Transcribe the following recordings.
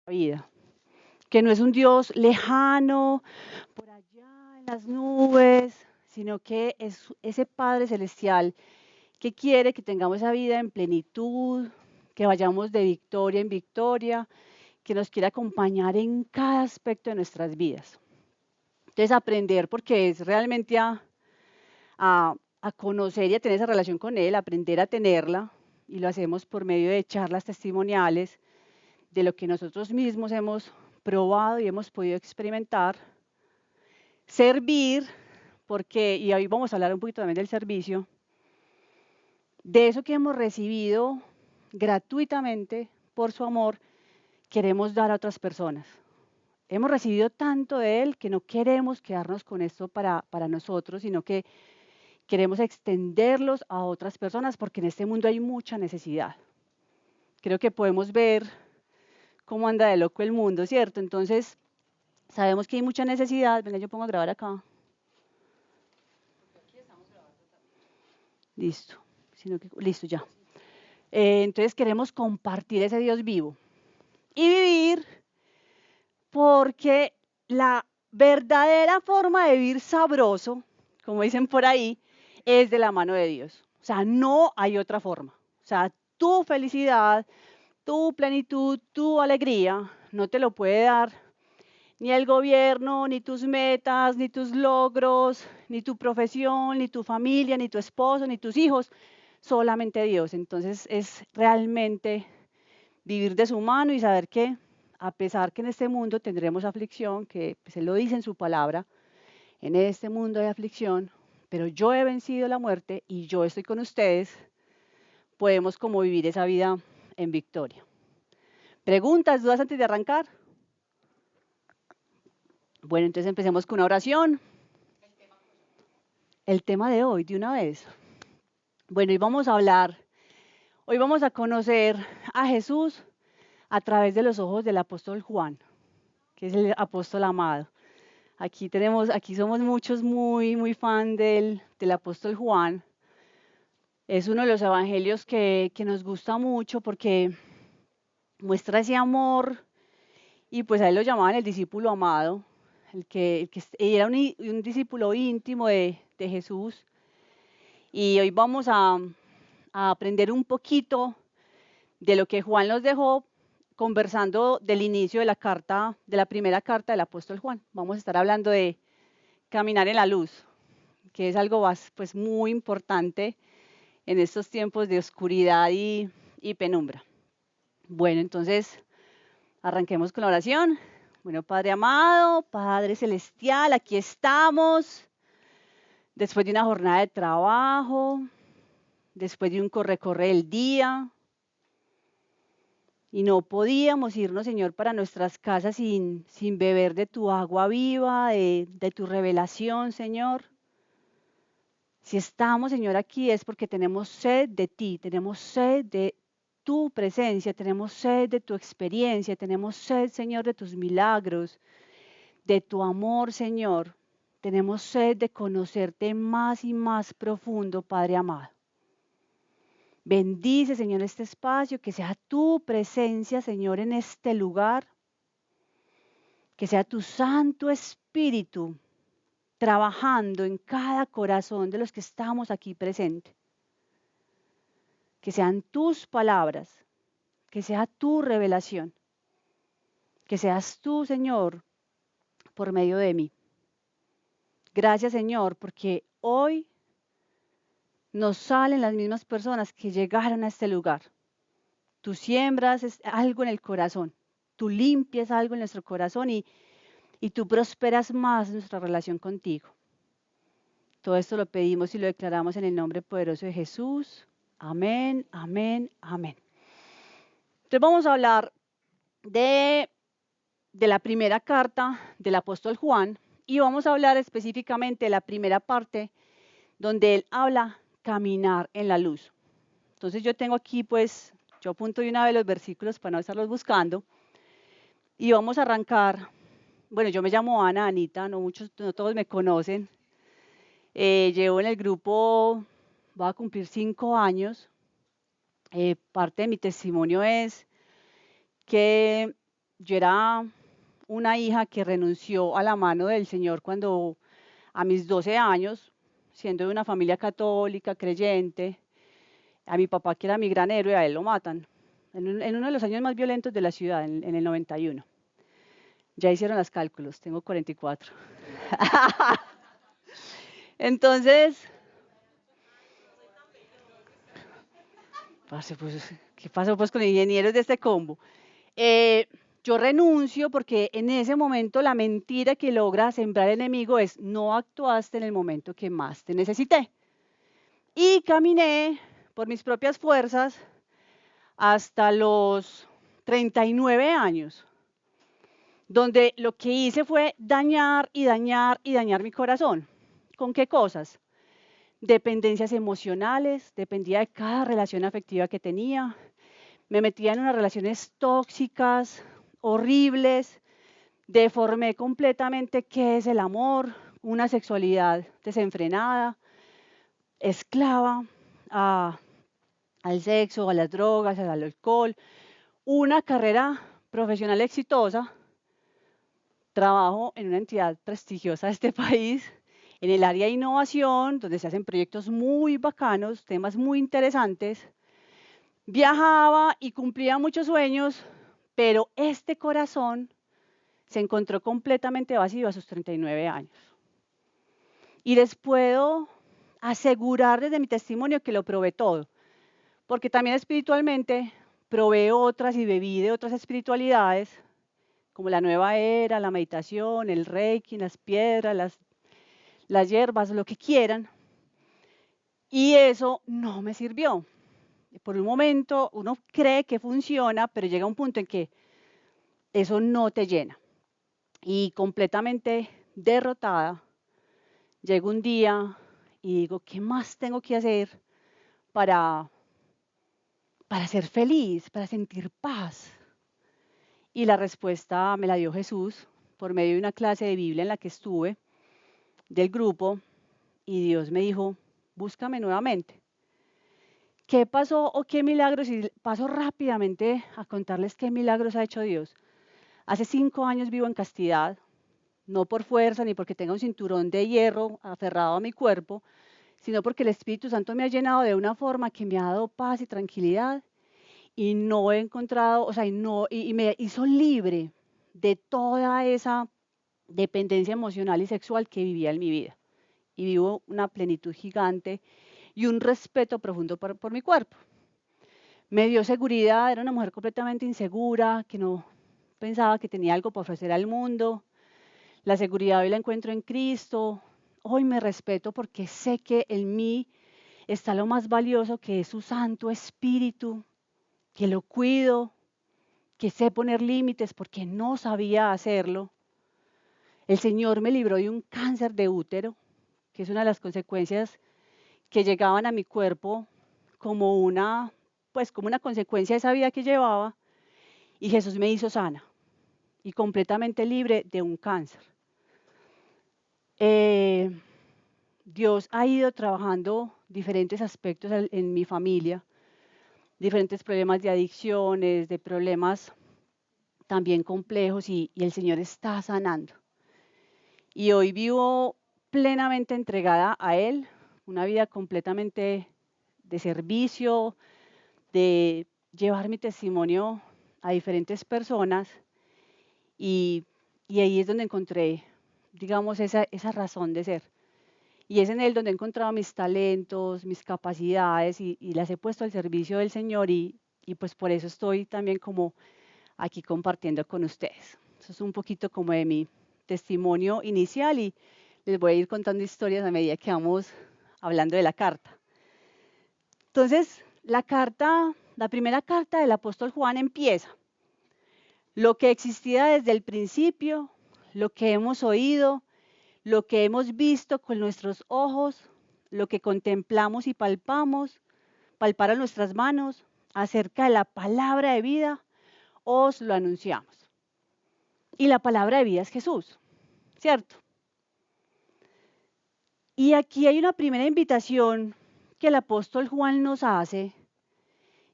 vida, que no es un Dios lejano, por allá en las nubes, sino que es ese Padre Celestial que quiere que tengamos esa vida en plenitud, que vayamos de victoria en victoria, que nos quiere acompañar en cada aspecto de nuestras vidas. Entonces, aprender, porque es realmente a conocer y a tener esa relación con Él, aprender a tenerla, y lo hacemos por medio de charlas testimoniales, de lo que nosotros mismos hemos probado y hemos podido experimentar. Servir, porque, y hoy vamos a hablar un poquito también del servicio, de eso que hemos recibido gratuitamente por su amor, queremos dar a otras personas. Hemos recibido tanto de Él que no queremos quedarnos con esto para nosotros, sino que queremos extenderlos a otras personas porque en este mundo hay mucha necesidad. Creo que podemos ver cómo anda de loco el mundo, ¿cierto? Entonces, sabemos que hay mucha necesidad. Venga, yo pongo a grabar acá. Listo. Listo, ya. Entonces, queremos compartir ese Dios vivo y vivir porque la verdadera forma de vivir sabroso, como dicen por ahí, es de la mano de Dios. O sea, no hay otra forma. O sea, tu felicidad, tu plenitud, tu alegría, no te lo puede dar ni el gobierno, ni tus metas, ni tus logros, ni tu profesión, ni tu familia, ni tu esposo, ni tus hijos, solamente Dios. Entonces es realmente vivir de su mano y saber que a pesar que en este mundo tendremos aflicción, que pues, Él lo dice en su palabra, en este mundo hay aflicción, pero yo he vencido la muerte y yo estoy con ustedes, podemos como vivir esa vida en victoria. ¿Preguntas, dudas antes de arrancar? Bueno, entonces empecemos con una oración. El tema de hoy, de una vez. Bueno, hoy vamos a conocer a Jesús a través de los ojos del apóstol Juan, que es el apóstol amado. Aquí somos muchos muy fan del apóstol Juan. Es uno de los evangelios que nos gusta mucho porque muestra ese amor y pues a él lo llamaban el discípulo amado, el que era un discípulo íntimo de Jesús. Y hoy vamos a aprender un poquito de lo que Juan nos dejó conversando del inicio de la primera carta del apóstol Juan. Vamos a estar hablando de caminar en la luz, que es algo pues, muy importante en estos tiempos de oscuridad y penumbra. Bueno, entonces arranquemos con la oración. Bueno, Padre amado, Padre celestial, aquí estamos después de una jornada de trabajo, después de un corre-corre del día, y no podíamos irnos, Señor, para nuestras casas sin beber de tu agua viva, de tu revelación, Señor. Si estamos, Señor, aquí es porque tenemos sed de ti, tenemos sed de tu presencia, tenemos sed de tu experiencia, tenemos sed, Señor, de tus milagros, de tu amor, Señor. Tenemos sed de conocerte más y más profundo, Padre amado. Bendice, Señor, este espacio, que sea tu presencia, Señor, en este lugar, que sea tu Santo Espíritu trabajando en cada corazón de los que estamos aquí presentes. Que sean tus palabras, que sea tu revelación, que seas tú, Señor, por medio de mí. Gracias, Señor, porque hoy nos salen las mismas personas que llegaron a este lugar. Tú siembras algo en el corazón, tú limpias algo en nuestro corazón y tú prosperas más nuestra relación contigo. Todo esto lo pedimos y lo declaramos en el nombre poderoso de Jesús. Amén, amén, amén. Entonces vamos a hablar de la primera carta del apóstol Juan y vamos a hablar específicamente de la primera parte donde él habla caminar en la luz. Entonces yo tengo aquí pues, yo apunto de una vez los versículos para no estarlos buscando y vamos a arrancar. Bueno, yo me llamo Ana, Anita, no todos me conocen. Llevo en el grupo, voy a cumplir 5 años. Parte de mi testimonio es que yo era una hija que renunció a la mano del Señor cuando a mis 12 años, siendo de una familia católica, creyente, a mi papá, que era mi gran héroe, a él lo matan en uno de los años más violentos de la ciudad, en el 91. Ya hicieron los cálculos, tengo 44. Entonces, pues, ¿qué pasó pues con ingenieros de este combo? Yo renuncio porque en ese momento la mentira que logra sembrar el enemigo es: no actuaste en el momento que más te necesité. Y caminé por mis propias fuerzas hasta los 39 años, donde lo que hice fue dañar y dañar y dañar mi corazón. ¿Con qué cosas? Dependencias emocionales, dependía de cada relación afectiva que tenía, me metía en unas relaciones tóxicas, horribles, deformé completamente qué es el amor, una sexualidad desenfrenada, esclava al sexo, a las drogas, al alcohol, una carrera profesional exitosa, trabajo en una entidad prestigiosa de este país, en el área de innovación, donde se hacen proyectos muy bacanos, temas muy interesantes. Viajaba y cumplía muchos sueños, pero este corazón se encontró completamente vacío a sus 39 años. Y les puedo asegurar desde mi testimonio que lo probé todo, porque también espiritualmente probé otras y bebí de otras espiritualidades, como la nueva era, la meditación, el reiki, las piedras, las hierbas, lo que quieran, y eso no me sirvió. Por un momento uno cree que funciona, pero llega un punto en que eso no te llena. Y completamente derrotada, llego un día y digo: ¿qué más tengo que hacer para, para ser feliz, para sentir paz? Y la respuesta me la dio Jesús por medio de una clase de Biblia en la que estuve, del grupo, y Dios me dijo: búscame nuevamente. ¿Qué pasó o qué milagros? Y paso rápidamente a contarles qué milagros ha hecho Dios. Hace 5 años vivo en castidad, no por fuerza ni porque tenga un cinturón de hierro aferrado a mi cuerpo, sino porque el Espíritu Santo me ha llenado de una forma que me ha dado paz y tranquilidad, y no he encontrado, o sea, y me hizo libre de toda esa dependencia emocional y sexual que vivía en mi vida. Y vivo una plenitud gigante y un respeto profundo por mi cuerpo. Me dio seguridad, era una mujer completamente insegura, que no pensaba que tenía algo para ofrecer al mundo. La seguridad hoy la encuentro en Cristo. Hoy me respeto porque sé que en mí está lo más valioso, que es su Santo Espíritu, que lo cuido, que sé poner límites porque no sabía hacerlo. El Señor me libró de un cáncer de útero, que es una de las consecuencias que llegaban a mi cuerpo como como una consecuencia de esa vida que llevaba, y Jesús me hizo sana y completamente libre de un cáncer. Dios ha ido trabajando diferentes aspectos en mi familia, diferentes problemas de adicciones, de problemas también complejos, y el Señor está sanando. Y hoy vivo plenamente entregada a Él, una vida completamente de servicio, de llevar mi testimonio a diferentes personas, y, y ahí es donde encontré, digamos, esa razón de ser. Y es en Él donde he encontrado mis talentos, mis capacidades, y las he puesto al servicio del Señor, y pues por eso estoy también como aquí compartiendo con ustedes. Eso es un poquito como de mi testimonio inicial, y les voy a ir contando historias a medida que vamos hablando de la carta. Entonces, la primera carta del apóstol Juan empieza: lo que existía desde el principio, lo que hemos oído, lo que hemos visto con nuestros ojos, lo que contemplamos y palparon nuestras manos, acerca de la palabra de vida, os lo anunciamos. Y la palabra de vida es Jesús, ¿cierto? Y aquí hay una primera invitación que el apóstol Juan nos hace,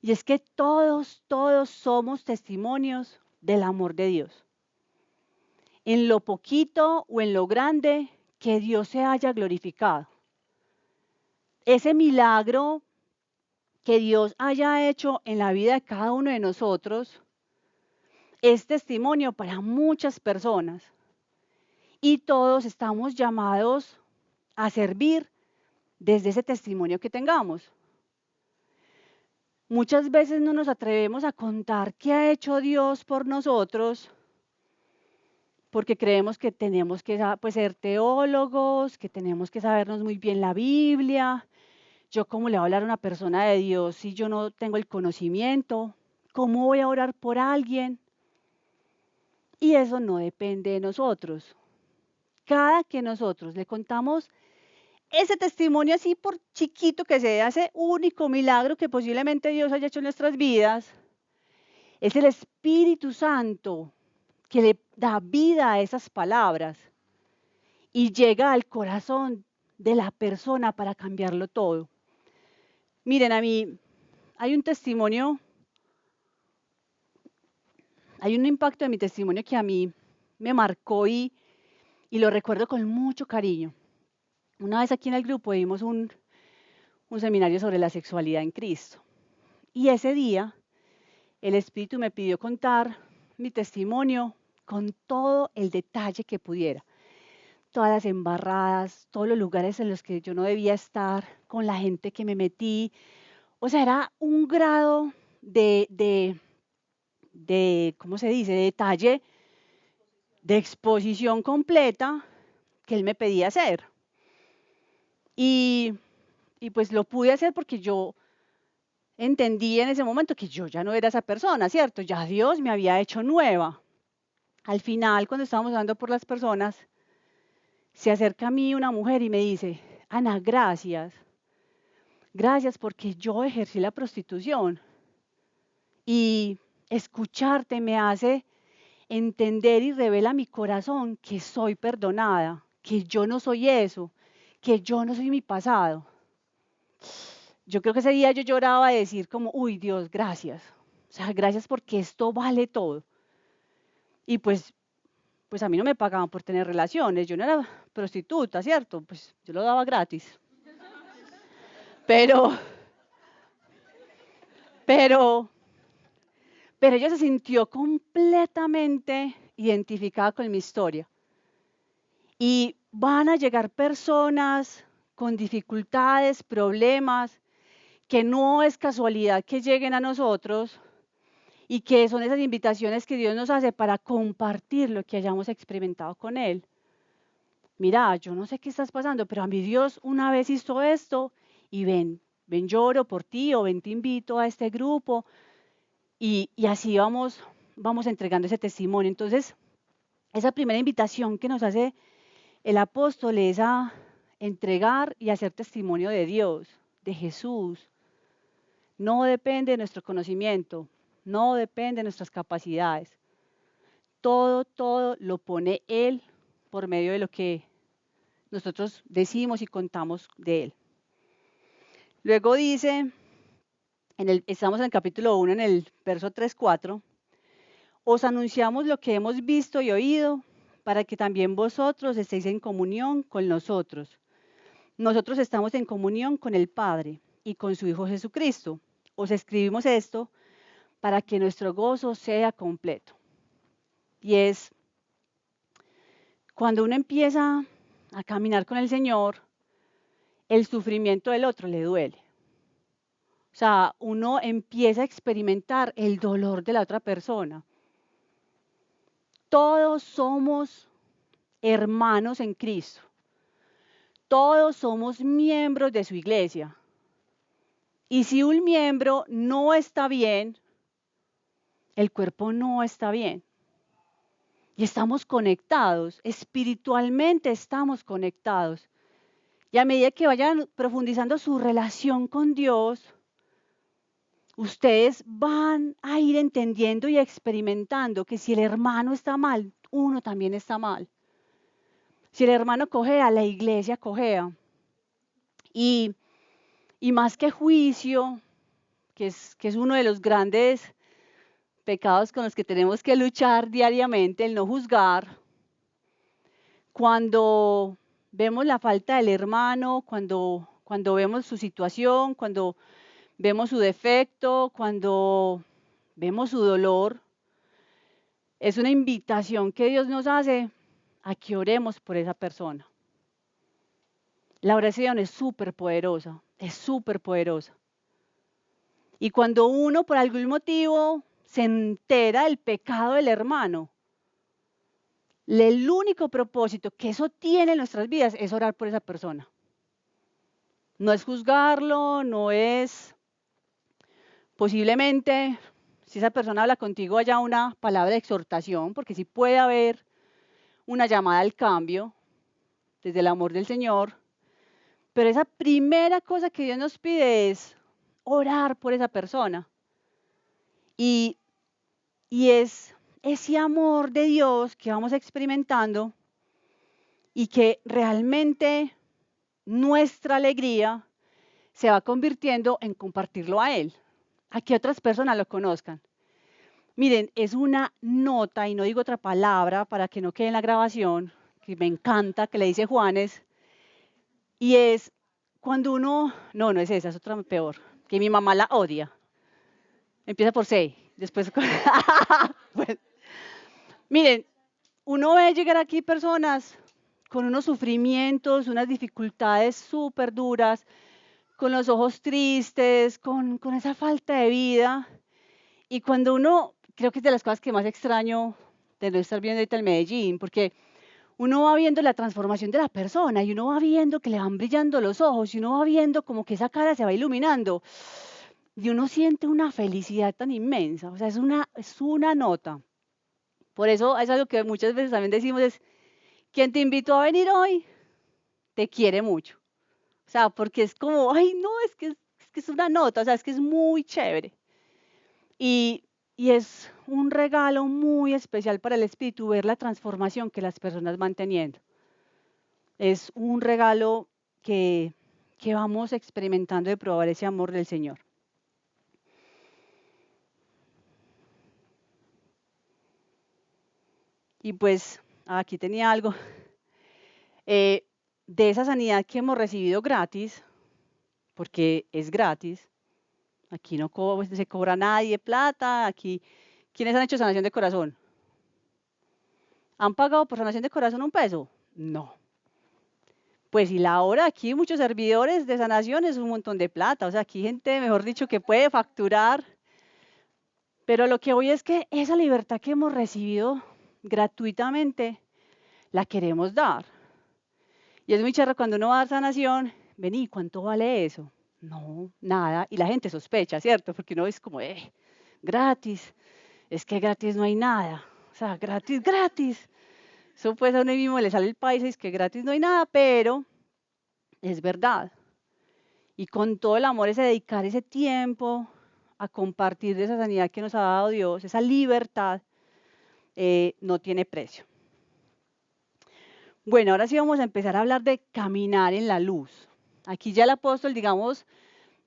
y es que todos somos testimonios del amor de Dios. En lo poquito o en lo grande, que Dios se haya glorificado. Ese milagro que Dios haya hecho en la vida de cada uno de nosotros es testimonio para muchas personas. Y todos estamos llamados a servir desde ese testimonio que tengamos. Muchas veces no nos atrevemos a contar qué ha hecho Dios por nosotros porque creemos que tenemos que ser teólogos, que tenemos que sabernos muy bien la Biblia. Yo, ¿cómo le voy a hablar a una persona de Dios si yo no tengo el conocimiento? ¿Cómo voy a orar por alguien? Y eso no depende de nosotros. Cada que nosotros le contamos ese testimonio, así por chiquito que sea, ese único milagro que posiblemente Dios haya hecho en nuestras vidas, es el Espíritu Santo que le da vida a esas palabras y llega al corazón de la persona para cambiarlo todo. Miren, a mí hay un testimonio, hay un impacto de mi testimonio que a mí me marcó y lo recuerdo con mucho cariño. Una vez aquí en el grupo dimos un seminario sobre la sexualidad en Cristo. Y ese día el Espíritu me pidió contar mi testimonio con todo el detalle que pudiera. Todas las embarradas, todos los lugares en los que yo no debía estar, con la gente que me metí. O sea, era un grado de ¿cómo se dice?, de detalle, de exposición completa que él me pedía hacer. Y pues lo pude hacer porque yo entendí en ese momento que yo ya no era esa persona, ¿cierto? Ya Dios me había hecho nueva. Al final, cuando estábamos hablando por las personas, se acerca a mí una mujer y me dice, Ana, gracias. Gracias porque yo ejercí la prostitución. Y escucharte me hace entender y revela a mi corazón que soy perdonada, que yo no soy eso, que yo no soy mi pasado. Yo creo que ese día yo lloraba de decir como, uy Dios, gracias. O sea, gracias porque esto vale todo. Y pues a mí no me pagaban por tener relaciones, yo no era prostituta, ¿cierto? Pues yo lo daba gratis. Pero ella se sintió completamente identificada con mi historia. Y van a llegar personas con dificultades, problemas, que no es casualidad que lleguen a nosotros y que son esas invitaciones que Dios nos hace para compartir lo que hayamos experimentado con Él. Mira, yo no sé qué estás pasando, pero a mi Dios una vez hizo esto y ven lloro por ti o ven te invito a este grupo y así vamos entregando ese testimonio. Entonces, esa primera invitación que nos hace el apóstol es a entregar y hacer testimonio de Dios, de Jesús. No depende de nuestro conocimiento, no depende de nuestras capacidades. Todo lo pone Él por medio de lo que nosotros decimos y contamos de Él. Luego dice, estamos en el capítulo 1, en el verso 3-4, os anunciamos lo que hemos visto y oído, para que también vosotros estéis en comunión con nosotros. Nosotros estamos en comunión con el Padre y con su Hijo Jesucristo. Os escribimos esto para que nuestro gozo sea completo. Y es cuando uno empieza a caminar con el Señor, el sufrimiento del otro le duele. O sea, uno empieza a experimentar el dolor de la otra persona. Todos somos hermanos en Cristo. Todos somos miembros de su iglesia. Y si un miembro no está bien, el cuerpo no está bien. Y estamos conectados, espiritualmente estamos conectados. Y a medida que vayan profundizando su relación con Dios, ustedes van a ir entendiendo y experimentando que si el hermano está mal, uno también está mal. Si el hermano cojea, la iglesia cojea. Y más que juicio, que es uno de los grandes pecados con los que tenemos que luchar diariamente, el no juzgar. Cuando vemos la falta del hermano, cuando vemos su situación, cuando vemos su defecto, cuando vemos su dolor, es una invitación que Dios nos hace a que oremos por esa persona. La oración es súper poderosa, es súper poderosa. Y cuando uno por algún motivo se entera del pecado del hermano, el único propósito que eso tiene en nuestras vidas es orar por esa persona. No es juzgarlo, no es posiblemente, si esa persona habla contigo, haya una palabra de exhortación, porque sí puede haber una llamada al cambio desde el amor del Señor, pero esa primera cosa que Dios nos pide es orar por esa persona. Y es ese amor de Dios que vamos experimentando y que realmente nuestra alegría se va convirtiendo en compartirlo a Él, a que otras personas lo conozcan. Miren, es una nota, y no digo otra palabra para que no quede en la grabación, que me encanta, que le dice Juanes, y es cuando uno, no es esa, es otra peor, que mi mamá la odia. Empieza por C, después... Bueno, miren, uno ve llegar aquí personas con unos sufrimientos, unas dificultades súper duras, con los ojos tristes, con esa falta de vida. Y cuando uno, creo que es de las cosas que más extraño de no estar viendo ahorita en Medellín, porque uno va viendo la transformación de la persona y uno va viendo que le van brillando los ojos y uno va viendo como que esa cara se va iluminando y uno siente una felicidad tan inmensa, o sea, es una nota. Por eso es algo que muchas veces también decimos es, quien te invitó a venir hoy, te quiere mucho. O sea, porque es como, ay, no, es que es una nota, o sea, es que es muy chévere. Y es un regalo muy especial para el espíritu ver la transformación que las personas van teniendo. Es un regalo que vamos experimentando de probar ese amor del Señor. Y pues aquí tenía algo. De esa sanidad que hemos recibido gratis, porque es gratis, aquí no se cobra nadie plata, aquí, ¿quiénes han hecho sanación de corazón? ¿Han pagado por sanación de corazón un peso? No. Pues y la hora aquí, muchos servidores de sanación es un montón de plata, o sea, aquí gente, mejor dicho, que puede facturar, pero lo que voy es que esa libertad que hemos recibido gratuitamente, la queremos dar. Y es muy charro cuando uno va a dar sanación, vení, ¿cuánto vale eso? No, nada, y la gente sospecha, ¿cierto? Porque uno es como, gratis, es que gratis no hay nada, o sea, gratis, gratis. Eso pues a uno mismo le sale el país y es que gratis no hay nada, pero es verdad. Y con todo el amor es dedicar ese tiempo a compartir de esa sanidad que nos ha dado Dios, esa libertad, no tiene precio. Bueno, ahora sí vamos a empezar a hablar de caminar en la luz. Aquí ya el apóstol, digamos,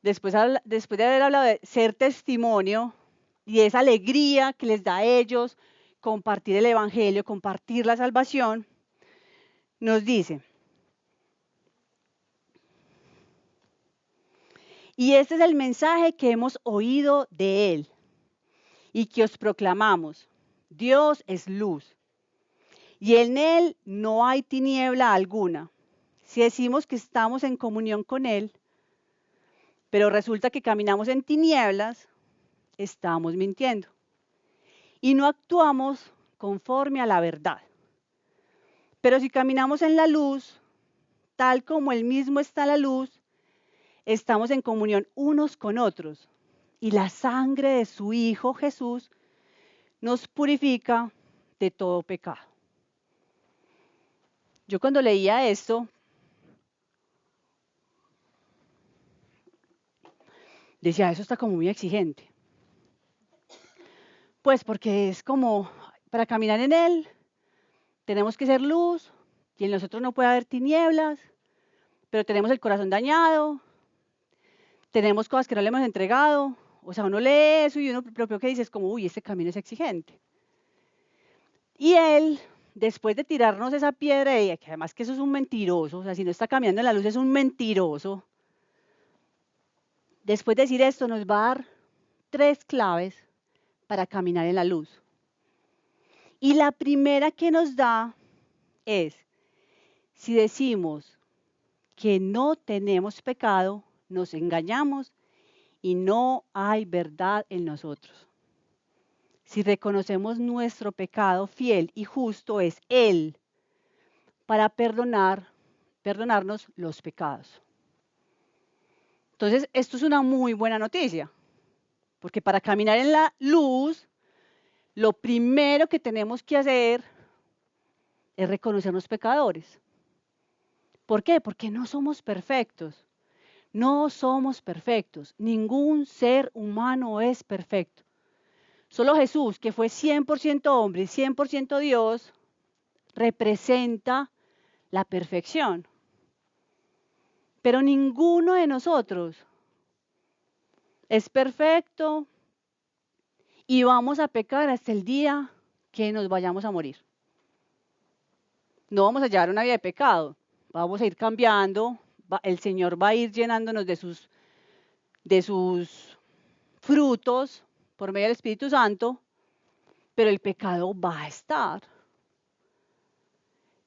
después de haber hablado de ser testimonio y esa alegría que les da a ellos compartir el evangelio, compartir la salvación, nos dice, y este es el mensaje que hemos oído de él y que os proclamamos. Dios es luz y en él no hay tiniebla alguna. Si decimos que estamos en comunión con él, pero resulta que caminamos en tinieblas, estamos mintiendo y no actuamos conforme a la verdad. Pero si caminamos en la luz, tal como él mismo está en la luz, estamos en comunión unos con otros y la sangre de su Hijo Jesús nos purifica de todo pecado. Yo cuando leía esto, decía, eso está como muy exigente. Pues porque es como, para caminar en él, tenemos que ser luz y en nosotros no puede haber tinieblas, pero tenemos el corazón dañado, tenemos cosas que no le hemos entregado, O sea, uno lee eso y uno lo primero que dice es como, uy, este camino es exigente. Y él, después de tirarnos esa piedra, y que además que eso es un mentiroso, o sea, si no está caminando en la luz es un mentiroso, después de decir esto nos va a dar 3 claves para caminar en la luz. Y la primera que nos da es, si decimos que no tenemos pecado, nos engañamos y no hay verdad en nosotros. Si reconocemos nuestro pecado, fiel y justo es Él para perdonarnos los pecados. Entonces, esto es una muy buena noticia, porque para caminar en la luz, lo primero que tenemos que hacer es reconocernos pecadores. ¿Por qué? Porque no somos perfectos. No somos perfectos. Ningún ser humano es perfecto. Solo Jesús, que fue 100% hombre y 100% Dios, representa la perfección. Pero ninguno de nosotros es perfecto y vamos a pecar hasta el día que nos vayamos a morir. No vamos a llevar una vida de pecado, vamos a ir cambiando, el Señor va a ir llenándonos de sus frutos por medio del Espíritu Santo, pero el pecado va a estar.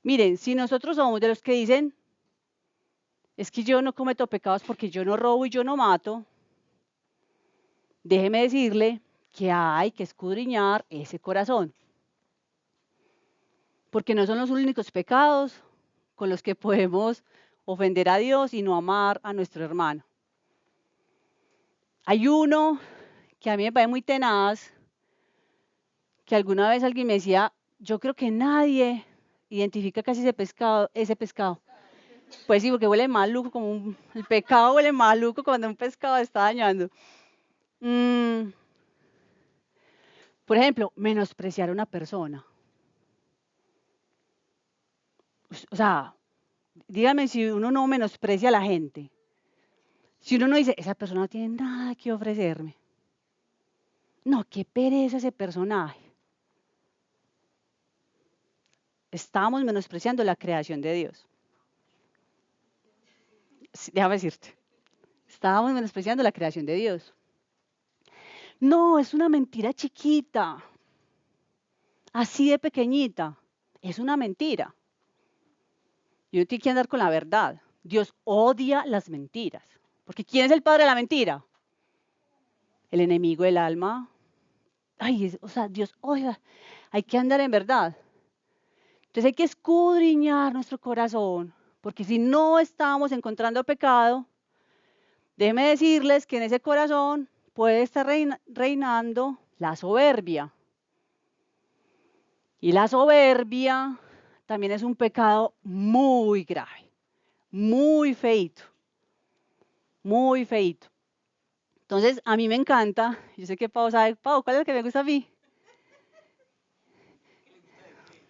Miren, si nosotros somos de los que dicen, es que yo no cometo pecados porque yo no robo y yo no mato, déjeme decirle que hay que escudriñar ese corazón. Porque no son los únicos pecados con los que podemos ofender a Dios y no amar a nuestro hermano. Hay uno que a mí me parece muy tenaz, que alguna vez alguien me decía, yo creo que nadie identifica casi ese pescado. Pues sí, porque huele maluco, el pecado huele maluco cuando un pescado está dañando. Por ejemplo, menospreciar a una persona. O sea, dígame si uno no menosprecia a la gente. Si uno no dice, esa persona no tiene nada que ofrecerme. No, qué pereza ese personaje. Estamos menospreciando la creación de Dios. Déjame decirte. Estábamos menospreciando la creación de Dios. No, es una mentira chiquita. Así de pequeñita. Es una mentira. Y uno tiene que andar con la verdad. Dios odia las mentiras. Porque ¿quién es el padre de la mentira? El enemigo del alma. Ay, o sea, Dios odia. Hay que andar en verdad. Entonces hay que escudriñar nuestro corazón. Porque si no estamos encontrando pecado, déjenme decirles que en ese corazón puede estar reinando la soberbia. Y la soberbia también es un pecado muy grave, muy feito, muy feito. Entonces, a mí me encanta, yo sé que Pau sabe, Pau, ¿cuál es el que me gusta a mí?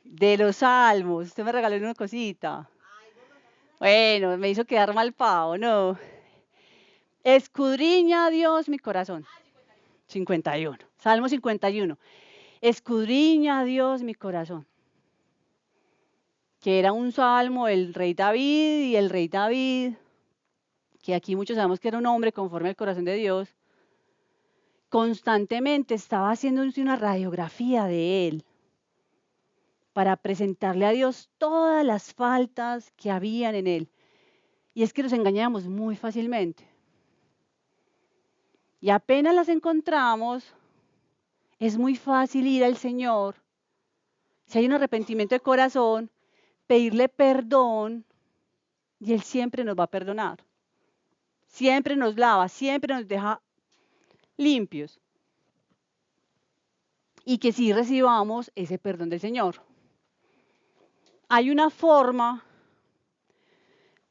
De los salmos, usted me regaló una cosita. Bueno, me hizo quedar mal Pau, no. Escudriña a Dios mi corazón. 51. Salmo 51. Escudriña a Dios mi corazón. Que era un salmo del rey David, y el rey David, que aquí muchos sabemos que era un hombre conforme al corazón de Dios, constantemente estaba haciéndose una radiografía de él para presentarle a Dios todas las faltas que habían en él. Y es que nos engañamos muy fácilmente. Y apenas las encontramos, es muy fácil ir al Señor, si hay un arrepentimiento de corazón, pedirle perdón y Él siempre nos va a perdonar. Siempre nos lava, siempre nos deja limpios. Y que sí recibamos ese perdón del Señor. Hay una forma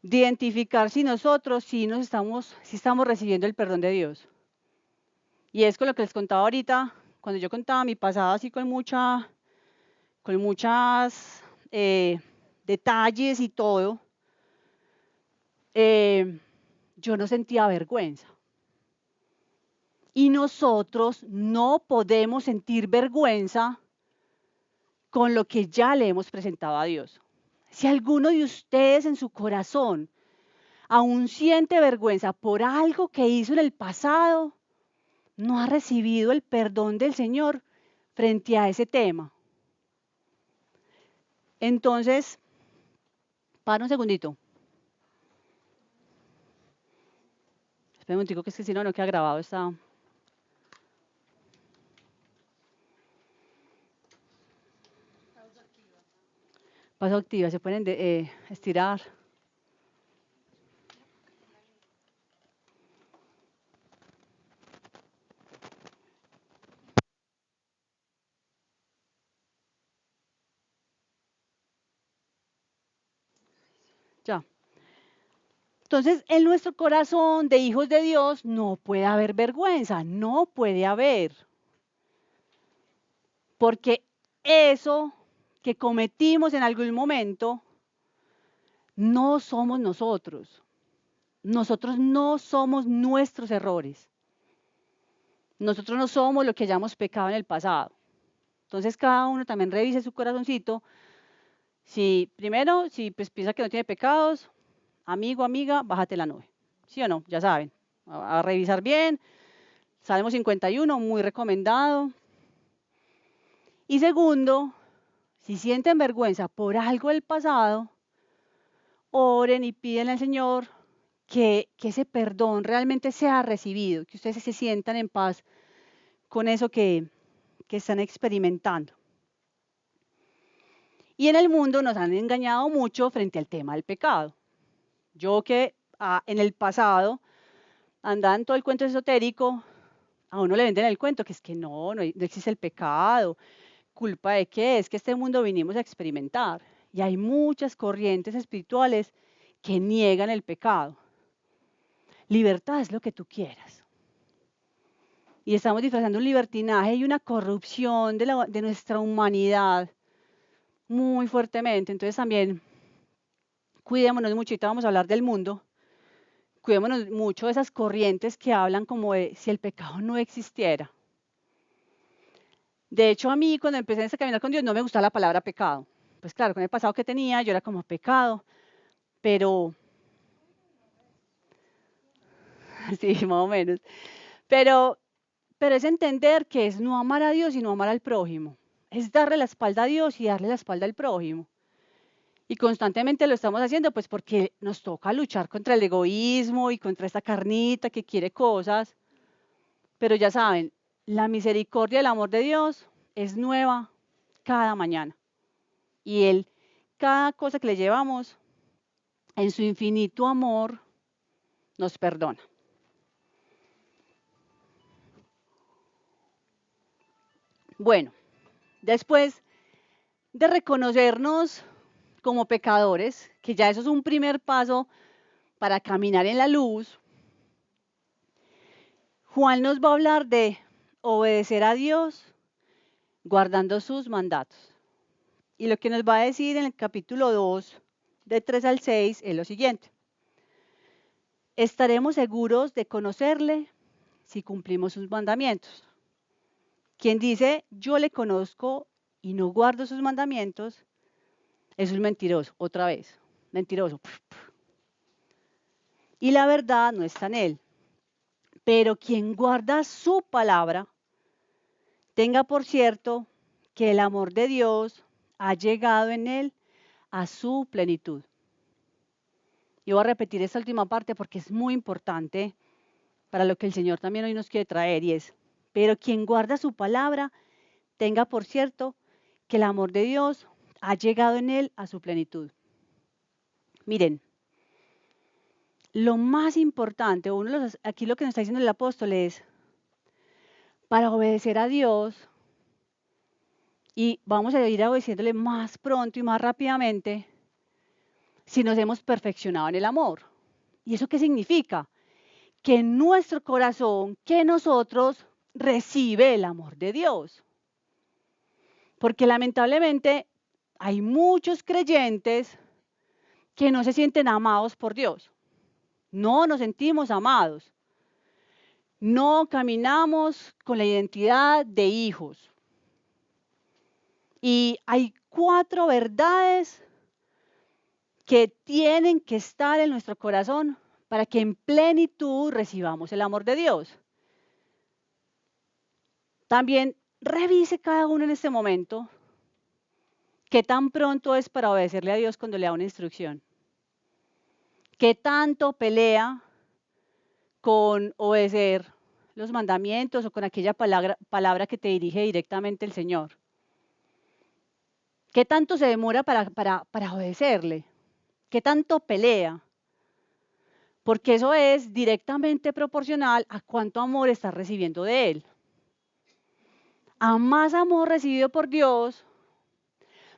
de identificar si nosotros si estamos recibiendo el perdón de Dios. Y es con lo que les contaba ahorita, cuando yo contaba mi pasado así con muchas detalles y todo, yo no sentía vergüenza. Y nosotros no podemos sentir vergüenza con lo que ya le hemos presentado a Dios. Si alguno de ustedes en su corazón aún siente vergüenza por algo que hizo en el pasado, no ha recibido el perdón del Señor frente a ese tema. Entonces, para un segundito. Espera un momentico, que es que si no, no queda grabado esta. Pausa activa, se pueden estirar. Ya. Entonces, en nuestro corazón de hijos de Dios no puede haber vergüenza, no puede haber. Porque eso que cometimos en algún momento no somos nosotros. Nosotros no somos nuestros errores. Nosotros no somos lo que hayamos pecado en el pasado. Entonces, cada uno también revise su corazoncito. Si primero, si pues piensa que no tiene pecados, amigo, amiga, bájate la nube. ¿Sí o no? Ya saben. A revisar bien. Salmo 51, muy recomendado. Y segundo, si sienten vergüenza por algo del pasado, oren y piden al Señor que ese perdón realmente sea recibido, que ustedes se sientan en paz con eso que están experimentando. Y en el mundo nos han engañado mucho frente al tema del pecado. Yo que en el pasado andaba en todo el cuento esotérico, a uno le venden el cuento que es que no existe el pecado. ¿Culpa de qué? Es que este mundo vinimos a experimentar. Y hay muchas corrientes espirituales que niegan el pecado. Libertad es lo que tú quieras. Y estamos disfrazando un libertinaje y una corrupción de nuestra humanidad muy fuertemente. Entonces también cuidémonos mucho, ahorita vamos a hablar del mundo, cuidémonos mucho de esas corrientes que hablan como de si el pecado no existiera. De hecho, a mí cuando empecé a caminar con Dios no me gustaba la palabra pecado. Pues claro, con el pasado que tenía yo era como pecado, pero sí, más o menos. Pero es entender que es no amar a Dios y no amar al prójimo. Es darle la espalda a Dios y darle la espalda al prójimo. Y constantemente lo estamos haciendo pues porque nos toca luchar contra el egoísmo y contra esta carnita que quiere cosas. Pero ya saben, la misericordia y el amor de Dios es nueva cada mañana. Y Él, cada cosa que le llevamos, en su infinito amor, nos perdona. Bueno, después de reconocernos como pecadores, que ya eso es un primer paso para caminar en la luz, Juan nos va a hablar de obedecer a Dios guardando sus mandatos. Y lo que nos va a decir en el capítulo 2, de 3 al 6, es lo siguiente. Estaremos seguros de conocerle si cumplimos sus mandamientos. Quien dice, yo le conozco y no guardo sus mandamientos, eso es mentiroso, otra vez, mentiroso. Y la verdad no está en él. Pero quien guarda su palabra, tenga por cierto que el amor de Dios ha llegado en él a su plenitud. Y voy a repetir esta última parte porque es muy importante para lo que el Señor también hoy nos quiere traer y es, pero quien guarda su palabra, tenga por cierto que el amor de Dios ha llegado en él a su plenitud. Miren, lo más importante, aquí lo que nos está diciendo el apóstol es, para obedecer a Dios, y vamos a ir obedeciéndole más pronto y más rápidamente, si nos hemos perfeccionado en el amor. ¿Y eso qué significa? Que en nuestro corazón, que nosotros recibe el amor de Dios. Porque lamentablemente hay muchos creyentes que no se sienten amados por Dios. No nos sentimos amados. No caminamos con la identidad de hijos. Y hay 4 verdades que tienen que estar en nuestro corazón para que en plenitud recibamos el amor de Dios. También revise cada uno en este momento qué tan pronto es para obedecerle a Dios cuando le da una instrucción. Qué tanto pelea con obedecer los mandamientos o con aquella palabra que te dirige directamente el Señor. ¿Qué tanto se demora para obedecerle? ¿Qué tanto pelea? Porque eso es directamente proporcional a cuánto amor estás recibiendo de Él. A más amor recibido por Dios,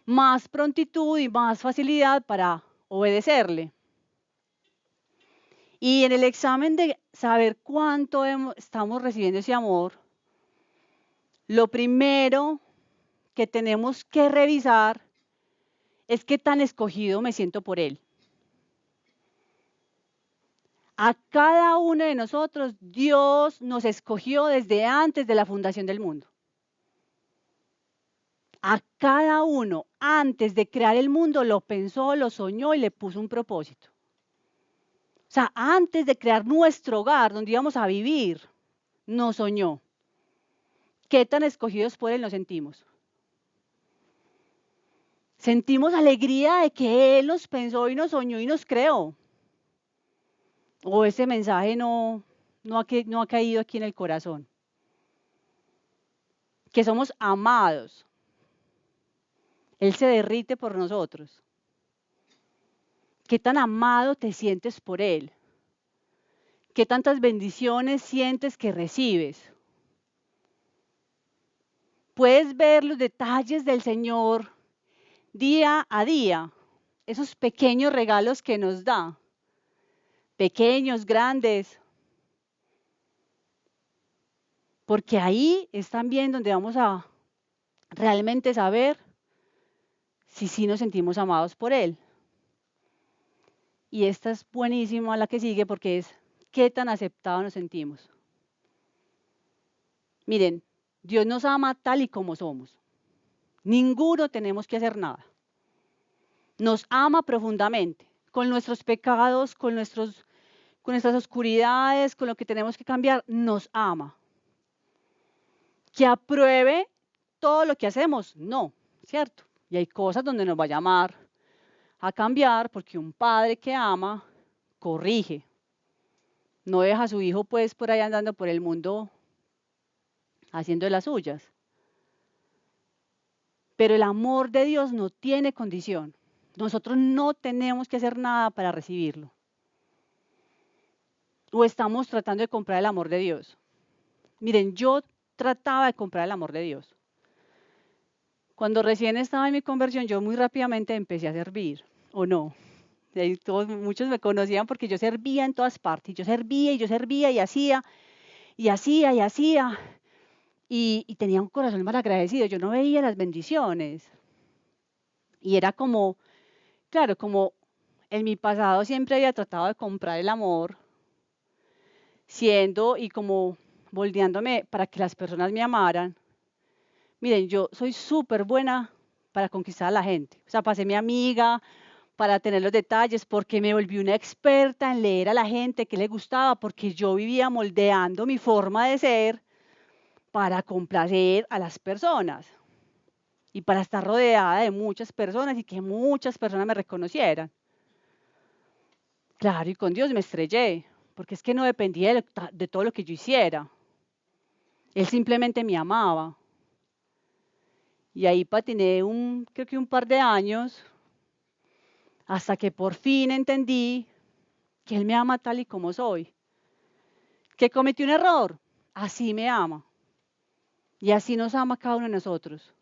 más prontitud y más facilidad para obedecerle. Y en el examen de saber cuánto estamos recibiendo ese amor, lo primero que tenemos que revisar es qué tan escogido me siento por Él. A cada uno de nosotros Dios nos escogió desde antes de la fundación del mundo. A cada uno, antes de crear el mundo, lo pensó, lo soñó y le puso un propósito. O sea, antes de crear nuestro hogar, donde íbamos a vivir, nos soñó. ¿Qué tan escogidos por Él nos sentimos? Sentimos alegría de que Él nos pensó y nos soñó y nos creó. O ese mensaje no ha caído aquí en el corazón. Que somos amados. Él se derrite por nosotros. ¿Qué tan amado te sientes por Él? ¿Qué tantas bendiciones sientes que recibes? Puedes ver los detalles del Señor día a día, esos pequeños regalos que nos da, pequeños, grandes, porque ahí es también donde vamos a realmente saber si sí nos sentimos amados por Él. Y esta es buenísima la que sigue porque es qué tan aceptados nos sentimos. Miren, Dios nos ama tal y como somos. Ninguno tenemos que hacer nada. Nos ama profundamente, con nuestros pecados, con nuestras oscuridades, con lo que tenemos que cambiar, nos ama. Que apruebe todo lo que hacemos, no, ¿cierto? Y hay cosas donde nos va a llamar a cambiar porque un padre que ama, corrige. No deja a su hijo pues por ahí andando por el mundo haciendo de las suyas. Pero el amor de Dios no tiene condición. Nosotros no tenemos que hacer nada para recibirlo. O estamos tratando de comprar el amor de Dios. Miren, yo trataba de comprar el amor de Dios. Cuando recién estaba en mi conversión, yo muy rápidamente empecé a servir, ¿o no? Muchos me conocían porque yo servía en todas partes. Yo servía y yo servía y hacía, y hacía, y hacía. Y tenía un corazón mal agradecido. Yo no veía las bendiciones. Y era como, claro, como en mi pasado siempre había tratado de comprar el amor, siendo y como moldeándome para que las personas me amaran. Miren, yo soy súper buena para conquistar a la gente. O sea, pasé mi amiga para tener los detalles, porque me volví una experta en leer a la gente qué le gustaba, porque yo vivía moldeando mi forma de ser para complacer a las personas y para estar rodeada de muchas personas y que muchas personas me reconocieran. Claro, y con Dios me estrellé, porque es que no dependía de todo lo que yo hiciera. Él simplemente me amaba. Y ahí patiné creo que un par de años, hasta que por fin entendí que Él me ama tal y como soy. ¿Que cometí un error? Así me ama. Y así nos ama cada uno de nosotros.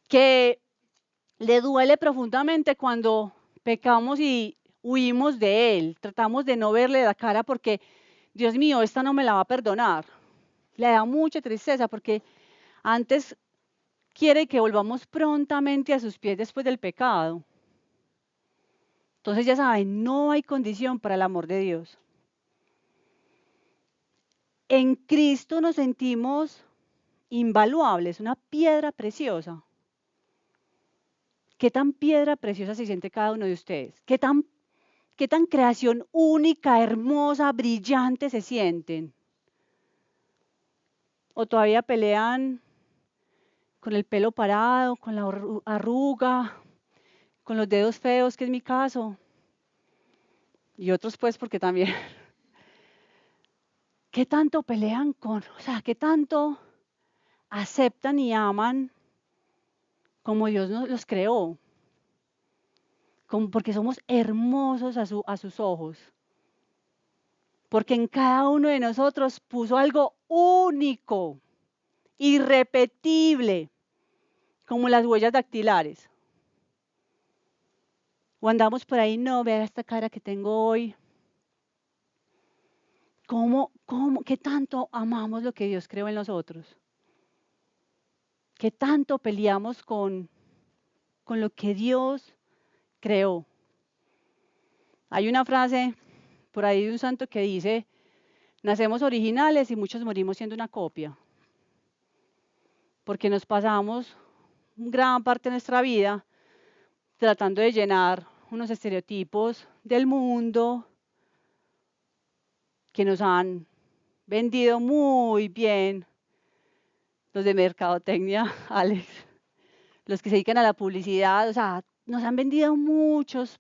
Que le duele profundamente cuando pecamos y huimos de Él. Tratamos de no verle la cara porque, Dios mío, esta no me la va a perdonar. Le da mucha tristeza porque antes quiere que volvamos prontamente a sus pies después del pecado. Entonces ya saben, no hay condición para el amor de Dios. En Cristo nos sentimos invaluables, una piedra preciosa. ¿Qué tan piedra preciosa se siente cada uno de ustedes? ¿Qué tan creación única, hermosa, brillante se sienten? ¿O todavía pelean con el pelo parado, con la arruga, con los dedos feos, que es mi caso? Y otros pues porque también. ¿Qué tanto pelean qué tanto aceptan y aman como Dios nos los creó? Porque somos hermosos a sus ojos. Porque en cada uno de nosotros puso algo único, irrepetible, como las huellas dactilares. O andamos por ahí, no, vea esta cara que tengo hoy. ¿Qué tanto amamos lo que Dios creó en nosotros? ¿Qué tanto peleamos con lo que Dios creó? Hay una frase por ahí de un santo que dice, nacemos originales y muchos morimos siendo una copia. Porque nos pasamos gran parte de nuestra vida tratando de llenar unos estereotipos del mundo que nos han vendido muy bien los de mercadotecnia, Alex, los que se dedican a la publicidad, o sea, nos han vendido muchos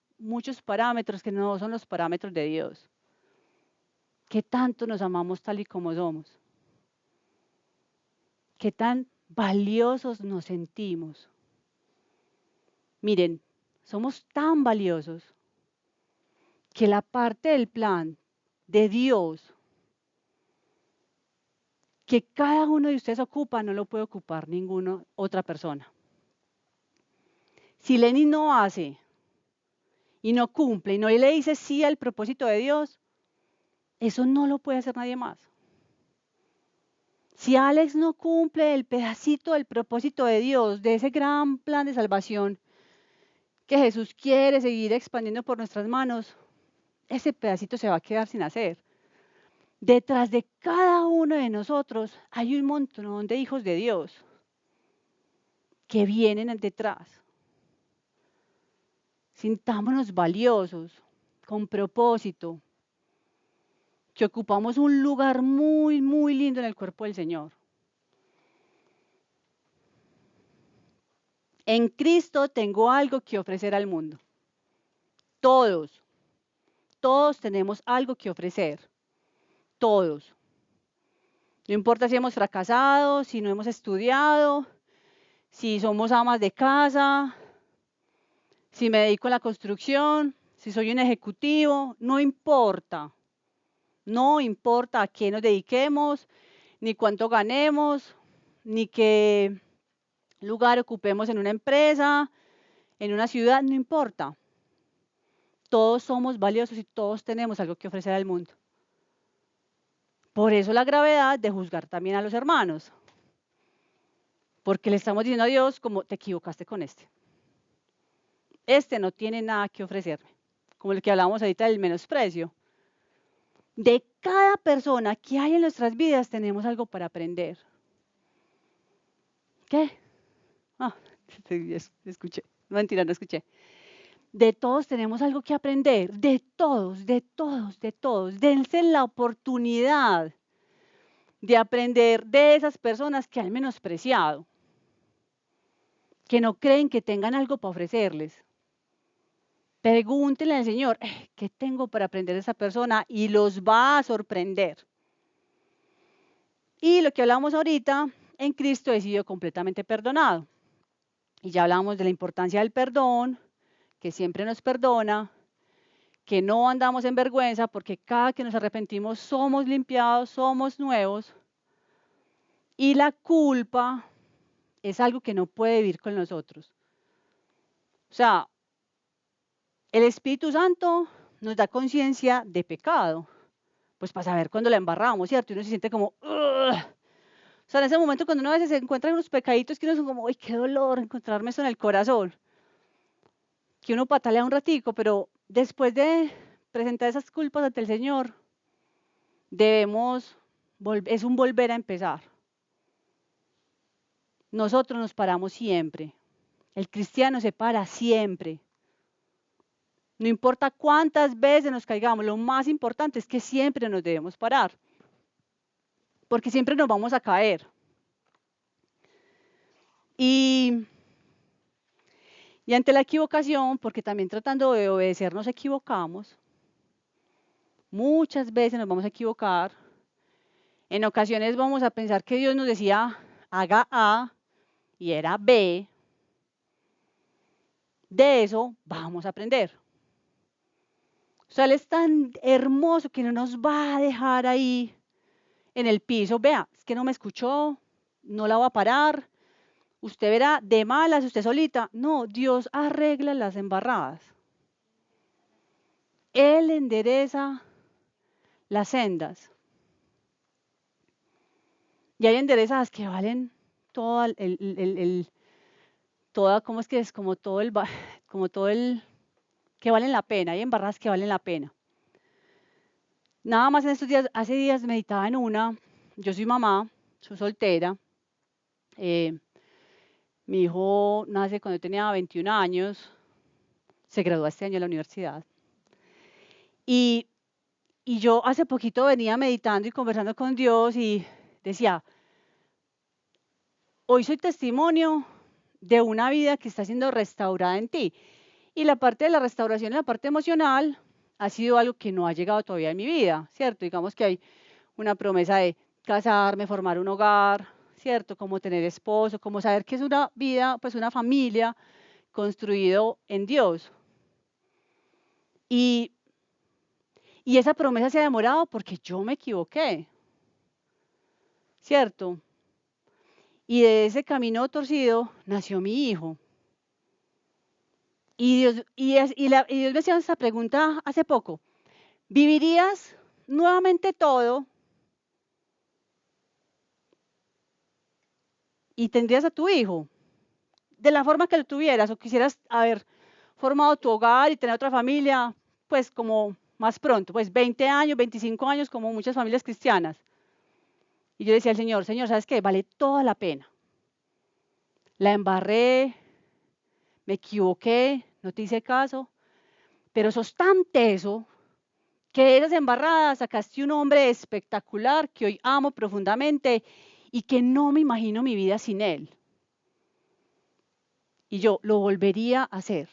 parámetros que no son los parámetros de Dios. ¿Qué tanto nos amamos tal y como somos? ¿Qué tan valiosos nos sentimos? Miren, somos tan valiosos que la parte del plan de Dios que cada uno de ustedes ocupa no lo puede ocupar ninguna otra persona. Si Lenny no hace y no cumple y no le dice sí al propósito de Dios, eso no lo puede hacer nadie más. Si Alex no cumple el pedacito del propósito de Dios, de ese gran plan de salvación que Jesús quiere seguir expandiendo por nuestras manos, ese pedacito se va a quedar sin hacer. Detrás de cada uno de nosotros hay un montón de hijos de Dios que vienen detrás. Sintámonos valiosos, con propósito, que ocupamos un lugar muy, muy lindo en el cuerpo del Señor. En Cristo tengo algo que ofrecer al mundo. Todos tenemos algo que ofrecer. Todos. No importa si hemos fracasado, si no hemos estudiado, si somos amas de casa, si me dedico a la construcción, si soy un ejecutivo, no importa. No importa a qué nos dediquemos, ni cuánto ganemos, ni qué lugar ocupemos en una empresa, en una ciudad, no importa. Todos somos valiosos y todos tenemos algo que ofrecer al mundo. Por eso la gravedad de juzgar también a los hermanos. Porque le estamos diciendo a Dios como te equivocaste con este. Este no tiene nada que ofrecerme. Como el que hablábamos ahorita del menosprecio. De cada persona que hay en nuestras vidas tenemos algo para aprender. ¿Qué? Escuché. Mentira, no escuché. De todos tenemos algo que aprender. De todos. Dense la oportunidad de aprender de esas personas que han menospreciado. Que no creen que tengan algo para ofrecerles. Pregúntenle al Señor, ¿qué tengo para aprender de esa persona? Y los va a sorprender. Y lo que hablamos ahorita, en Cristo he sido completamente perdonado. Y ya hablamos de la importancia del perdón, que siempre nos perdona, que no andamos en vergüenza, porque cada que nos arrepentimos somos limpiados, somos nuevos. Y la culpa es algo que no puede vivir con nosotros. O sea, el Espíritu Santo nos da conciencia de pecado, pues para saber cuándo la embarramos, ¿cierto? Y uno se siente como, ugh. O sea, en ese momento cuando uno a veces se encuentra unos pecaditos que uno es como, ¡ay, qué dolor encontrarme eso en el corazón! Que uno patalea un ratico, pero después de presentar esas culpas ante el Señor, debemos es un volver a empezar. Nosotros nos paramos siempre. El cristiano se para siempre. No importa cuántas veces nos caigamos, lo más importante es que siempre nos debemos parar. Porque siempre nos vamos a caer. Y ante la equivocación, porque también tratando de obedecer nos equivocamos, muchas veces nos vamos a equivocar. En ocasiones vamos a pensar que Dios nos decía, haga A y era B. De eso vamos a aprender. O sea, Él es tan hermoso que no nos va a dejar ahí en el piso. Vea, es que no me escuchó, no la va a parar. Usted verá de malas, usted solita. No, Dios arregla las embarradas. Él endereza las sendas. Y hay enderezadas que valen todo toda, ¿cómo es que es? Como todo el, que valen la pena. Hay embarradas que valen la pena. Nada más en estos días, hace días meditaba en una. Yo soy mamá, soy soltera. Mi hijo nace cuando yo tenía 21 años. Se graduó este año de la universidad. Y yo hace poquito venía meditando y conversando con Dios y decía, hoy soy testimonio de una vida que está siendo restaurada en ti. Y la parte de la restauración, la parte emocional, ha sido algo que no ha llegado todavía en mi vida, ¿cierto? Digamos que hay una promesa de casarme, formar un hogar, ¿cierto? Como tener esposo, como saber que es una vida, pues una familia construido en Dios. Y esa promesa se ha demorado porque yo me equivoqué, ¿cierto? Y de ese camino torcido nació mi hijo. Y Dios me hacía esa pregunta hace poco. ¿Vivirías nuevamente todo y tendrías a tu hijo de la forma que lo tuvieras o quisieras haber formado tu hogar y tener otra familia, pues como más pronto, pues 20 años, 25 años, como muchas familias cristianas? Y yo decía al Señor, ¿sabes qué? Vale toda la pena. La embarré, me equivoqué, no te hice caso, pero sos tan teso que de esas embarradas sacaste un hombre espectacular que hoy amo profundamente y que no me imagino mi vida sin él. Y yo lo volvería a hacer.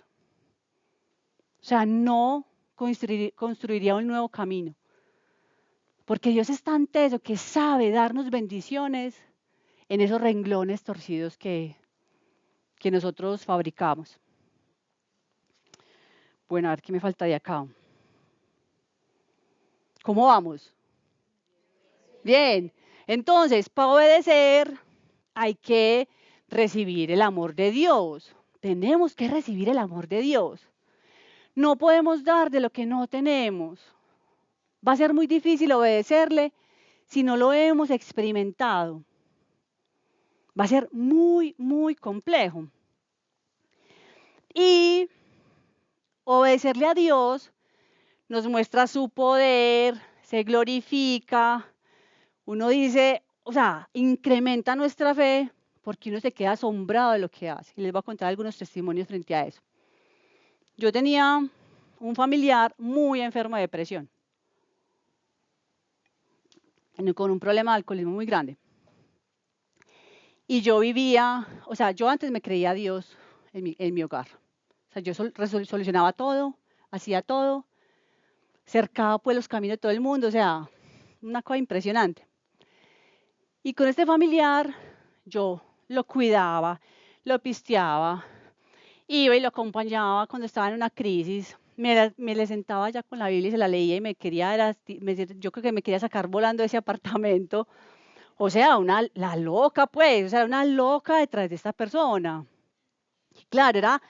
O sea, no construiría un nuevo camino. Porque Dios es tan teso que sabe darnos bendiciones en esos renglones torcidos que nosotros fabricamos. Bueno, a ver qué me falta de acá. ¿Cómo vamos? Bien. Entonces, para obedecer hay que recibir el amor de Dios. Tenemos que recibir el amor de Dios. No podemos dar de lo que no tenemos. Va a ser muy difícil obedecerle si no lo hemos experimentado. Va a ser muy, muy complejo. Y obedecerle a Dios nos muestra su poder, se glorifica. Uno dice, o sea, incrementa nuestra fe porque uno se queda asombrado de lo que hace. Y les voy a contar algunos testimonios frente a eso. Yo tenía un familiar muy enfermo de depresión, con un problema de alcoholismo muy grande. Y yo vivía, o sea, yo antes me creía a Dios en mi hogar. O sea, yo solucionaba todo, hacía todo, cercaba pues los caminos de todo el mundo, o sea, una cosa impresionante. Y con este familiar yo lo cuidaba, lo pisteaba, iba y lo acompañaba cuando estaba en una crisis. Me le sentaba ya con la Biblia y se la leía y yo creo que me quería sacar volando de ese apartamento. O sea, la loca pues, o sea, una loca detrás de esta persona. Y claro, era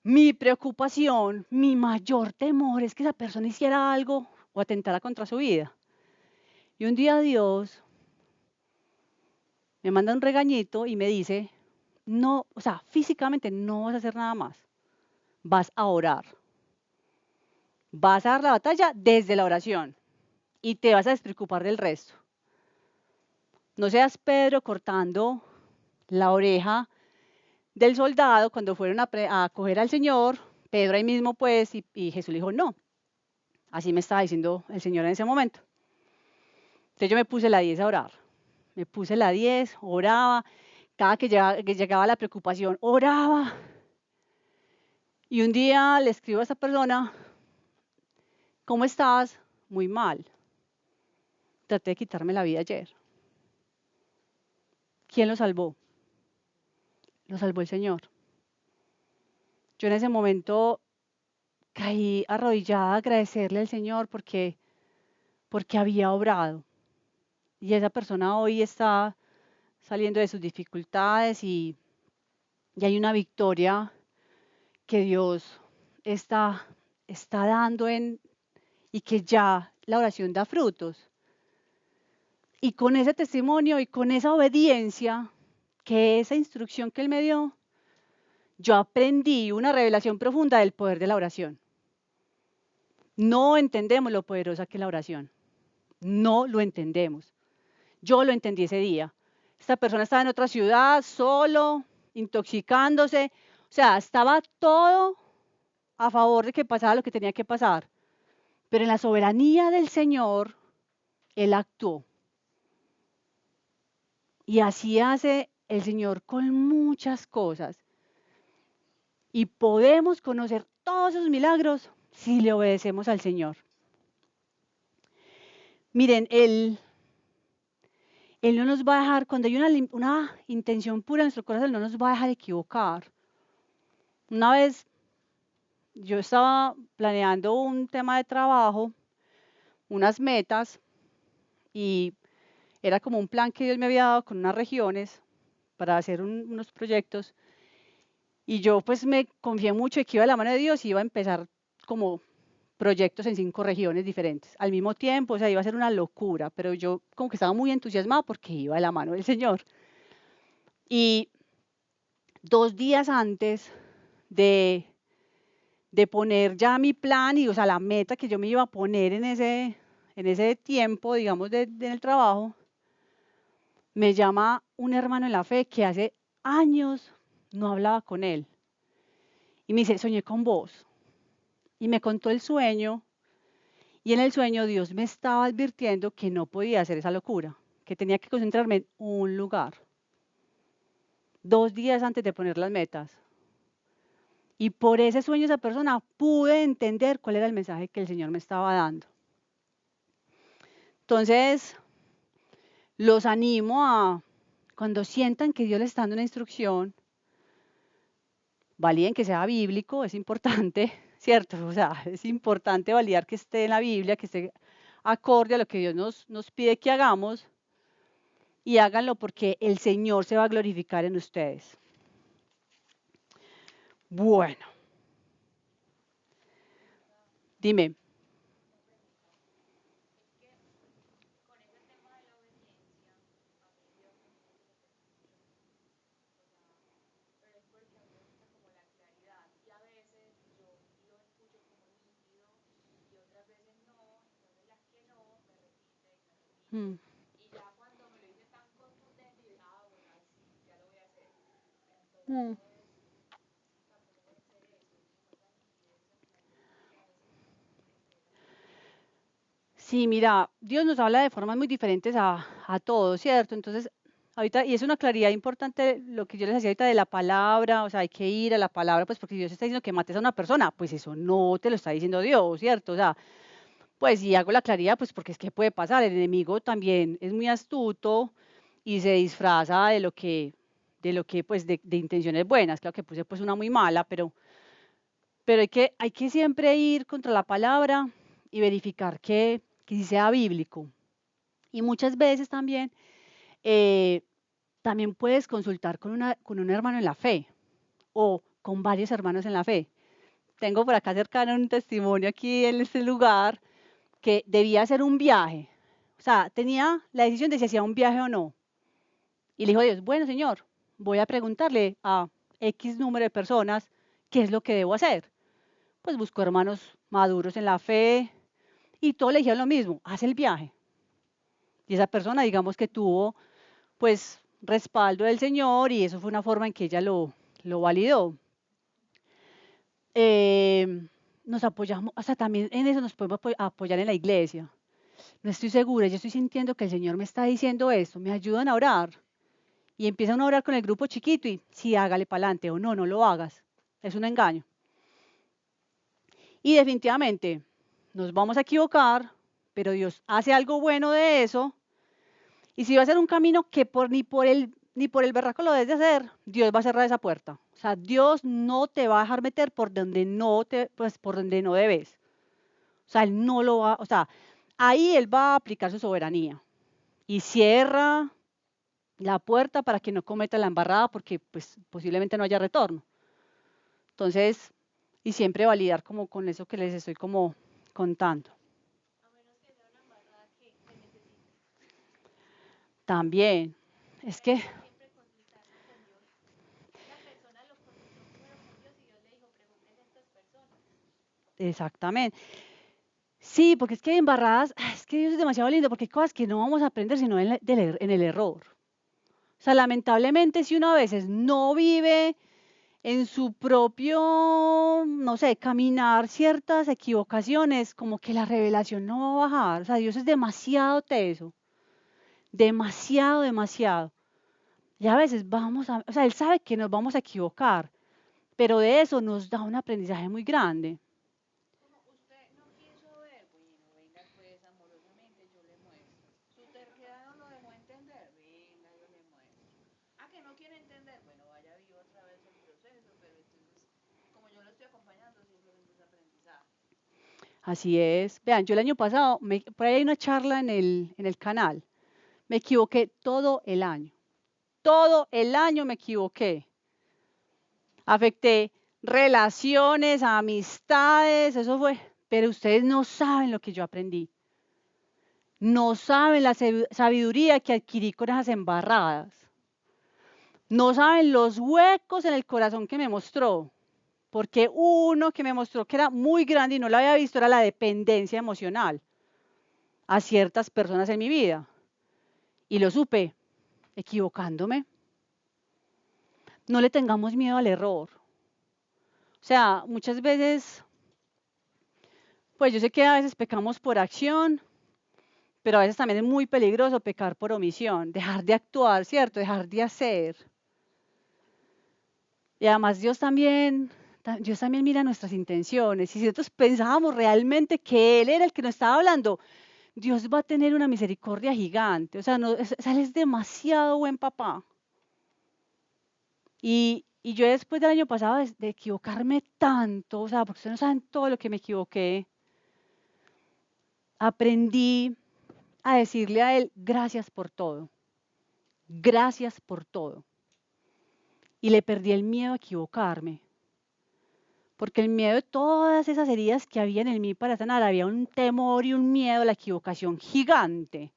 mi preocupación, mi mayor temor es que esa persona hiciera algo o atentara contra su vida. Y un día Dios me manda un regañito y me dice, no, o sea, físicamente no vas a hacer nada más, vas a orar. Vas a dar la batalla desde la oración y te vas a despreocupar del resto. No seas Pedro cortando la oreja del soldado cuando fueron a coger al Señor, Pedro ahí mismo pues, y Jesús le dijo, no, así me estaba diciendo el Señor en ese momento. Entonces yo me puse la 10 a orar, me puse la 10, oraba, cada que llegaba la preocupación, oraba. Y un día le escribo a esa persona, ¿cómo estás? Muy mal. Traté de quitarme la vida ayer. ¿Quién lo salvó? Lo salvó el Señor. Yo en ese momento caí arrodillada a agradecerle al Señor porque había obrado. Y esa persona hoy está saliendo de sus dificultades y hay una victoria que Dios está, está dando y que ya la oración da frutos. Y con ese testimonio y con esa obediencia, que esa instrucción que Él me dio, yo aprendí una revelación profunda del poder de la oración. No entendemos lo poderosa que es la oración. No lo entendemos. Yo lo entendí ese día. Esta persona estaba en otra ciudad, solo, intoxicándose. O sea, estaba todo a favor de que pasara lo que tenía que pasar. Pero en la soberanía del Señor, Él actuó. Y así hace el Señor con muchas cosas. Y podemos conocer todos esos milagros si le obedecemos al Señor. Miren, Él no nos va a dejar, cuando hay una intención pura en nuestro corazón, Él no nos va a dejar equivocar. Una vez yo estaba planeando un tema de trabajo, unas metas, y era como un plan que Dios me había dado con unas regiones para hacer unos proyectos. Y yo pues me confié mucho de que iba de la mano de Dios y iba a empezar como proyectos en 5 regiones diferentes al mismo tiempo, o sea, iba a ser una locura, pero yo como que estaba muy entusiasmada porque iba de la mano del Señor. Y 2 días antes de poner ya mi plan y, o sea, la meta que yo me iba a poner en ese tiempo, digamos, del trabajo, me llama un hermano en la fe que hace años no hablaba con él. Y me dice, soñé con vos. Y me contó el sueño. Y en el sueño Dios me estaba advirtiendo que no podía hacer esa locura, que tenía que concentrarme en un lugar. 2 días antes de poner las metas. Y por ese sueño esa persona pude entender cuál era el mensaje que el Señor me estaba dando. Entonces, los animo a, cuando sientan que Dios les está dando una instrucción, validen que sea bíblico, es importante, ¿cierto? O sea, es importante validar que esté en la Biblia, que esté acorde a lo que Dios nos pide que hagamos, y háganlo porque el Señor se va a glorificar en ustedes. Bueno, dime. Mm. Mm. Sí, mira, Dios nos habla de formas muy diferentes a todos, ¿cierto? Entonces, ahorita, y es una claridad importante lo que yo les decía ahorita de la palabra, o sea, hay que ir a la palabra, pues porque Dios está diciendo que mates a una persona, pues eso no te lo está diciendo Dios, ¿cierto? O sea, pues si hago la claridad, pues porque es que puede pasar, el enemigo también es muy astuto y se disfraza de lo que, pues, de intenciones buenas, claro que puse pues una muy mala, pero hay que siempre ir contra la palabra y verificar que sí sea bíblico. Y muchas veces también, eh, también puedes consultar con un hermano en la fe o con varios hermanos en la fe. Tengo por acá cercano un testimonio aquí en este lugar que debía hacer un viaje. O sea, tenía la decisión de si hacía un viaje o no. Y le dijo a Dios, bueno, Señor, voy a preguntarle a X número de personas qué es lo que debo hacer. Pues buscó hermanos maduros en la fe y todos le dijeron lo mismo, haz el viaje. Y esa persona, digamos que tuvo pues respaldo del Señor y eso fue una forma en que ella lo validó. Nos apoyamos, o sea, también en eso nos podemos apoyar en la iglesia. No estoy segura, yo estoy sintiendo que el Señor me está diciendo esto, me ayudan a orar. Y empiezan a orar con el grupo chiquito y sí, hágale para adelante o no, no lo hagas. Es un engaño. Y definitivamente nos vamos a equivocar, pero Dios hace algo bueno de eso. Y si va a ser un camino que ni por el berraco lo debes de hacer, Dios va a cerrar esa puerta. O sea, Dios no te va a dejar meter por donde pues por donde no debes. O sea, Él no lo va, o sea, ahí Él va a aplicar su soberanía. Y cierra la puerta para que no cometa la embarrada porque pues posiblemente no haya retorno. Entonces, y siempre validar como con eso que les estoy como contando. También, es que... Exactamente. Sí, porque es que hay embarradas, es que Dios es demasiado lindo porque hay cosas que no vamos a aprender sino en el error. O sea, lamentablemente si uno a veces no vive en su propio, no sé, caminar ciertas equivocaciones, como que la revelación no va a bajar. O sea, Dios es demasiado teso, demasiado, demasiado. Y a veces o sea, Él sabe que nos vamos a equivocar, pero de eso nos da un aprendizaje muy grande. Así es. Vean, yo el año pasado, por ahí hay una charla en el canal. Me equivoqué todo el año. Todo el año me equivoqué. Afecté relaciones, amistades, eso fue. Pero ustedes no saben lo que yo aprendí. No saben la sabiduría que adquirí con esas embarradas. No saben los huecos en el corazón que me mostró. Porque uno que me mostró que era muy grande y no lo había visto era la dependencia emocional a ciertas personas en mi vida. Y lo supe, equivocándome. No le tengamos miedo al error. O sea, muchas veces, pues yo sé que a veces pecamos por acción, pero a veces también es muy peligroso pecar por omisión, dejar de actuar, ¿cierto? Dejar de hacer. Y además Dios también mira nuestras intenciones. Y si nosotros pensábamos realmente que Él era el que nos estaba hablando, Dios va a tener una misericordia gigante. O sea, Él es demasiado buen papá. Y yo después del año pasado de equivocarme tanto, o sea, porque ustedes no saben todo lo que me equivoqué, aprendí a decirle a Él, gracias por todo, gracias por todo. Y le perdí el miedo a equivocarme, porque el miedo de todas esas heridas que había en mí para sanar, había un temor y un miedo a la equivocación gigante.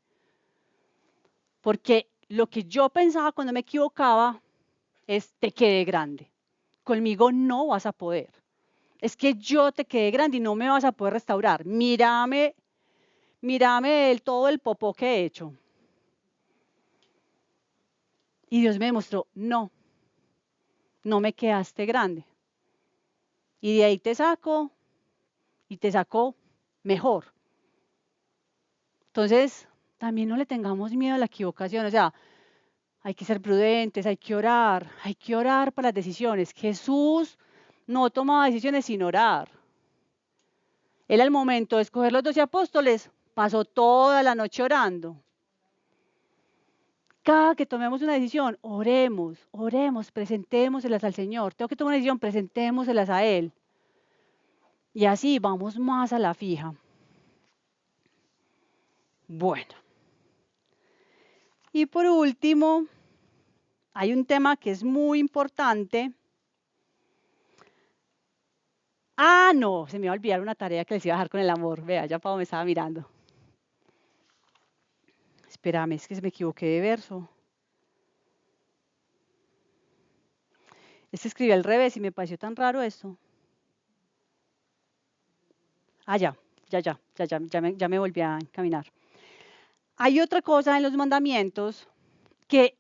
Porque lo que yo pensaba cuando me equivocaba es, te quedé grande, conmigo no vas a poder. Es que yo te quedé grande y no me vas a poder restaurar. Mírame todo el popó que he hecho. Y Dios me demostró, no, no me quedaste grande. Y de ahí te saco y te sacó mejor. Entonces, también no le tengamos miedo a la equivocación. O sea, hay que ser prudentes, hay que orar para las decisiones. Jesús no tomaba decisiones sin orar. Él al momento de escoger los 12 apóstoles, pasó toda la noche orando. Cada que tomemos una decisión, oremos, presentémoselas al Señor. Tengo que tomar una decisión, presentémoselas a Él. Y así vamos más a la fija. Bueno. Y por último, hay un tema que es muy importante. Ah, no, se me iba a olvidar una tarea que les iba a dejar con el amor. Vea, ya Pau me estaba mirando. Espérame, es que se me equivoqué de verso. Escribí al revés y me pareció tan raro esto. Ah, ya me volví a encaminar. Hay otra cosa en los mandamientos que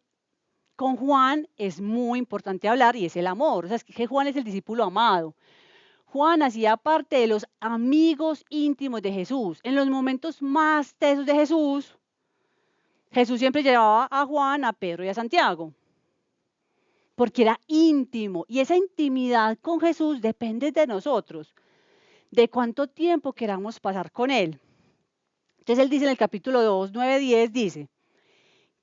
con Juan es muy importante hablar y es el amor. O sea, es que Juan es el discípulo amado. Juan hacía parte de los amigos íntimos de Jesús. En los momentos más tesos de Jesús, Jesús siempre llevaba a Juan, a Pedro y a Santiago, porque era íntimo. Y esa intimidad con Jesús depende de nosotros, de cuánto tiempo queramos pasar con Él. Entonces Él dice en el capítulo 2, 9, 10, dice,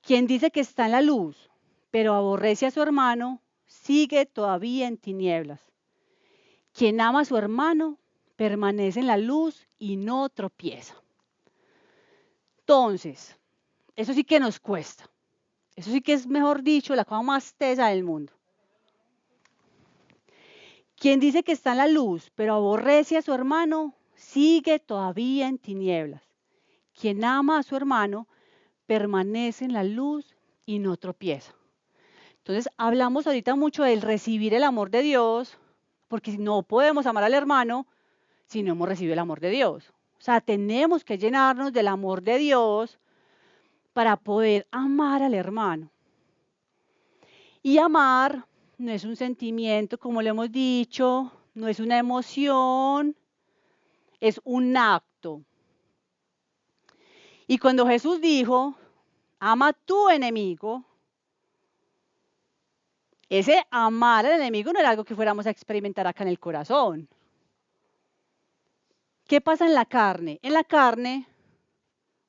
quien dice que está en la luz, pero aborrece a su hermano, sigue todavía en tinieblas. Quien ama a su hermano, permanece en la luz y no tropieza. Entonces, eso sí que nos cuesta. Eso sí que es, mejor dicho, la cosa más tesa del mundo. Quien dice que está en la luz, pero aborrece a su hermano, sigue todavía en tinieblas. Quien ama a su hermano, permanece en la luz y no tropieza. Entonces, hablamos ahorita mucho del recibir el amor de Dios, porque no podemos amar al hermano si no hemos recibido el amor de Dios. O sea, tenemos que llenarnos del amor de Dios para poder amar al hermano. Y amar no es un sentimiento, como le hemos dicho, no es una emoción, es un acto. Y cuando Jesús dijo, ama a tu enemigo, ese amar al enemigo no era algo que fuéramos a experimentar acá en el corazón. ¿Qué pasa en la carne? En la carne,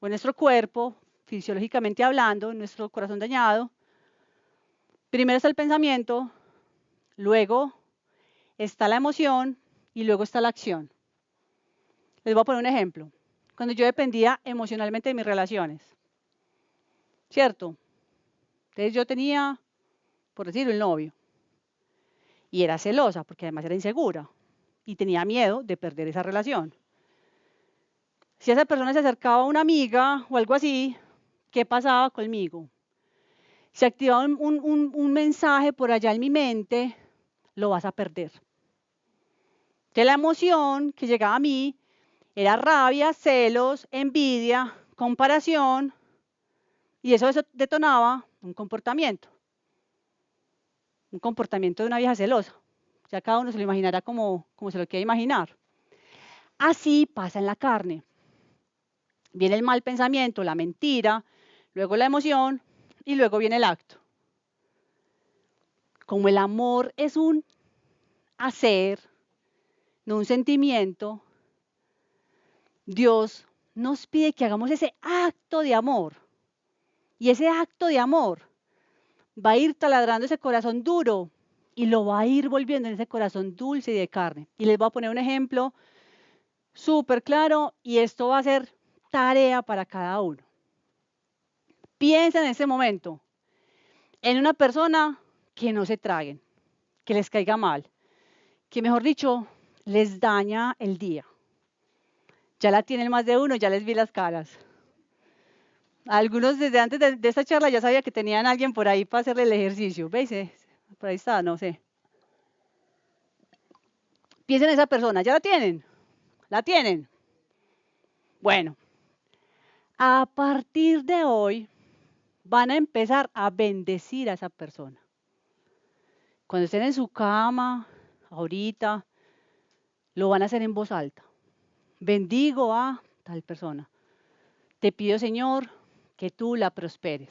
o en nuestro cuerpo, fisiológicamente hablando, en nuestro corazón dañado, primero está el pensamiento, luego está la emoción y luego está la acción. Les voy a poner un ejemplo. Cuando yo dependía emocionalmente de mis relaciones, ¿cierto? Entonces yo tenía, por decirlo, el novio. Y era celosa, porque además era insegura. Y tenía miedo de perder esa relación. Si esa persona se acercaba a una amiga o algo así, ¿qué pasaba conmigo? Se activaba un mensaje por allá en mi mente, lo vas a perder. Que la emoción que llegaba a mí era rabia, celos, envidia, comparación, y eso detonaba un comportamiento de una vieja celosa. Ya cada uno se lo imaginará como se lo quiere imaginar. Así pasa en la carne. Viene el mal pensamiento, la mentira, luego la emoción y luego viene el acto. Como el amor es un hacer, no un sentimiento, Dios nos pide que hagamos ese acto de amor. Y ese acto de amor va a ir taladrando ese corazón duro y lo va a ir volviendo en ese corazón dulce y de carne. Y les voy a poner un ejemplo súper claro y esto va a ser tarea para cada uno. Piensa en ese momento en una persona que no se traguen, que les caiga mal, que mejor dicho, les daña el día. Ya la tienen más de uno, ya les vi las caras. Algunos desde antes de esta charla ya sabía que tenían a alguien por ahí para hacerle el ejercicio. ¿Veis? Por ahí está, no sé. Piensen en esa persona, ¿ya la tienen? ¿La tienen? Bueno, a partir de hoy van a empezar a bendecir a esa persona. Cuando estén en su cama, ahorita, lo van a hacer en voz alta. Bendigo a tal persona. Te pido, Señor, que tú la prosperes.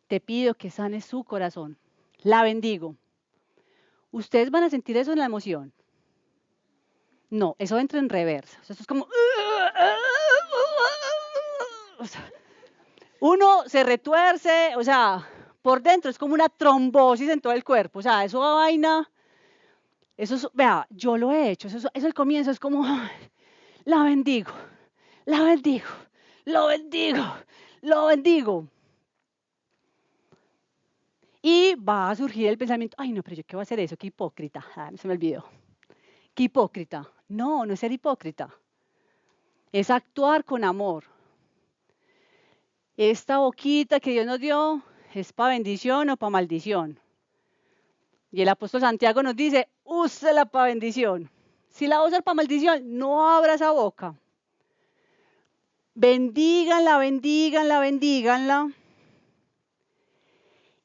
Te pido que sanes su corazón. La bendigo. Ustedes van a sentir eso en la emoción. No, eso entra en reversa. O sea, eso es como... O sea, uno se retuerce, o sea, por dentro es como una trombosis en todo el cuerpo. O sea, eso vaina, eso es, vea, yo lo he hecho. Eso el comienzo es como, la bendigo, la bendigo, lo bendigo, lo bendigo. Y va a surgir el pensamiento, ay no, pero yo qué voy a hacer eso, qué hipócrita. Ah, se me olvidó. Qué hipócrita. No, no es ser hipócrita. Es actuar con amor. Esta boquita que Dios nos dio es para bendición o para maldición. Y el apóstol Santiago nos dice, úsela para bendición. Si la usas para maldición, no abra esa boca. Bendíganla, bendíganla, bendíganla.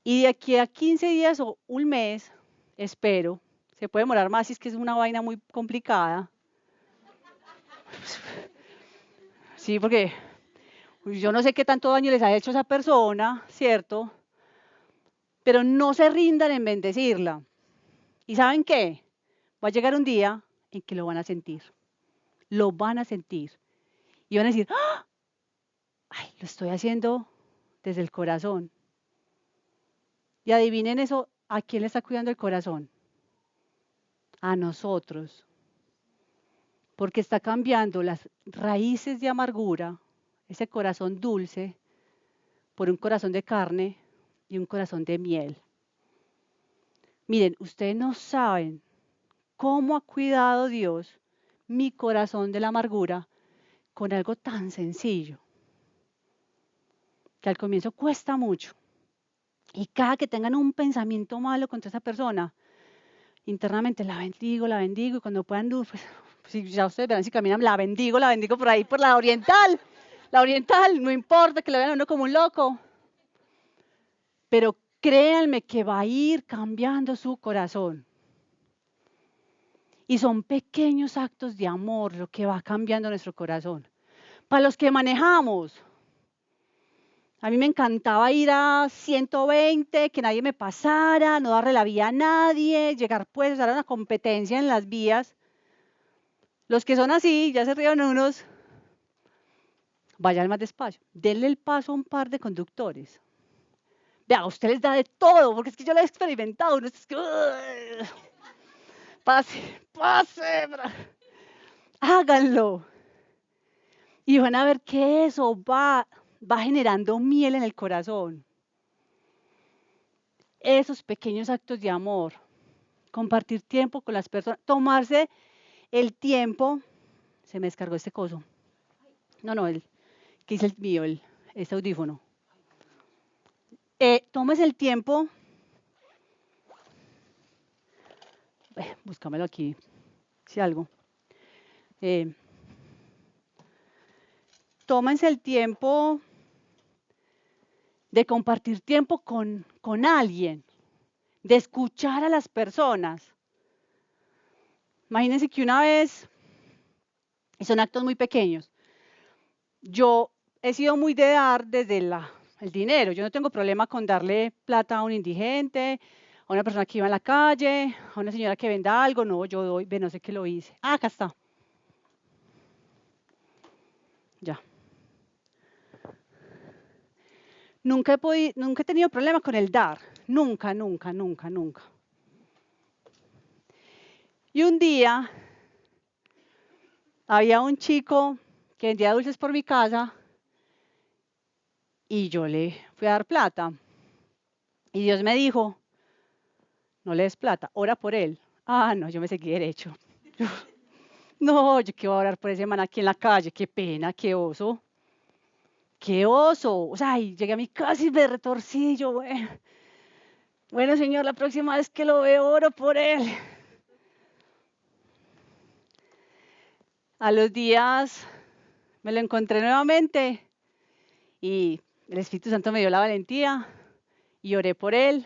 Y de aquí a 15 días o un mes, espero, se puede demorar más si es que es una vaina muy complicada. Sí, porque yo no sé qué tanto daño les ha hecho a esa persona, ¿cierto? Pero no se rindan en bendecirla. ¿Y saben qué? Va a llegar un día en que lo van a sentir. Lo van a sentir. Y van a decir, ¡ah! Ay, lo estoy haciendo desde el corazón. Y adivinen eso, ¿a quién le está cuidando el corazón? A nosotros. Porque está cambiando las raíces de amargura, ese corazón dulce, por un corazón de carne y un corazón de miel. Miren, ustedes no saben cómo ha cuidado Dios mi corazón de la amargura con algo tan sencillo, que al comienzo cuesta mucho. Y cada que tengan un pensamiento malo contra esa persona, internamente la bendigo, y cuando puedan, pues, si ya ustedes verán si caminan, la bendigo por ahí, por la oriental, no importa que lo vean a uno como un loco, pero créanme que va a ir cambiando su corazón. Y son pequeños actos de amor lo que va cambiando nuestro corazón. Para los que manejamos, a mí me encantaba ir a 120, que nadie me pasara, no darle la vía a nadie, llegar pues a una competencia en las vías. Los que son así, ya se rieron unos, vayan más despacio. Denle el paso a un par de conductores. Vea, a usted les da de todo, porque es que yo lo he experimentado. Uno es que, pase, pase, háganlo. Y van a ver que eso va generando miel en el corazón. Esos pequeños actos de amor, compartir tiempo con las personas, tomarse el tiempo. Se me descargó este coso. No, que es el mío, este audífono. Tómese el tiempo. Búscamelo aquí, si algo. Tómense el tiempo de compartir tiempo con alguien, de escuchar a las personas. Imagínense que una vez, y son actos muy pequeños, yo he sido muy de dar desde el dinero. Yo no tengo problema con darle plata a un indigente, a una persona que iba en la calle, a una señora que venda algo. No, yo doy, ve, no sé qué lo hice. Ah, acá está. Ya. Nunca he tenido problema con el dar. Nunca, nunca, nunca, nunca. Y un día había un chico que vendía dulces por mi casa y yo le fui a dar plata. Y Dios me dijo, no le des plata, ora por él. Ah, no, yo me seguí derecho. No, yo qué voy a orar por ese man aquí en la calle, qué pena, qué oso. Qué oso. O sea, y llegué a mi casa y me retorcí. Yo, bueno, Señor, la próxima vez que lo veo, oro por él. A los días me lo encontré nuevamente y el Espíritu Santo me dio la valentía y oré por él.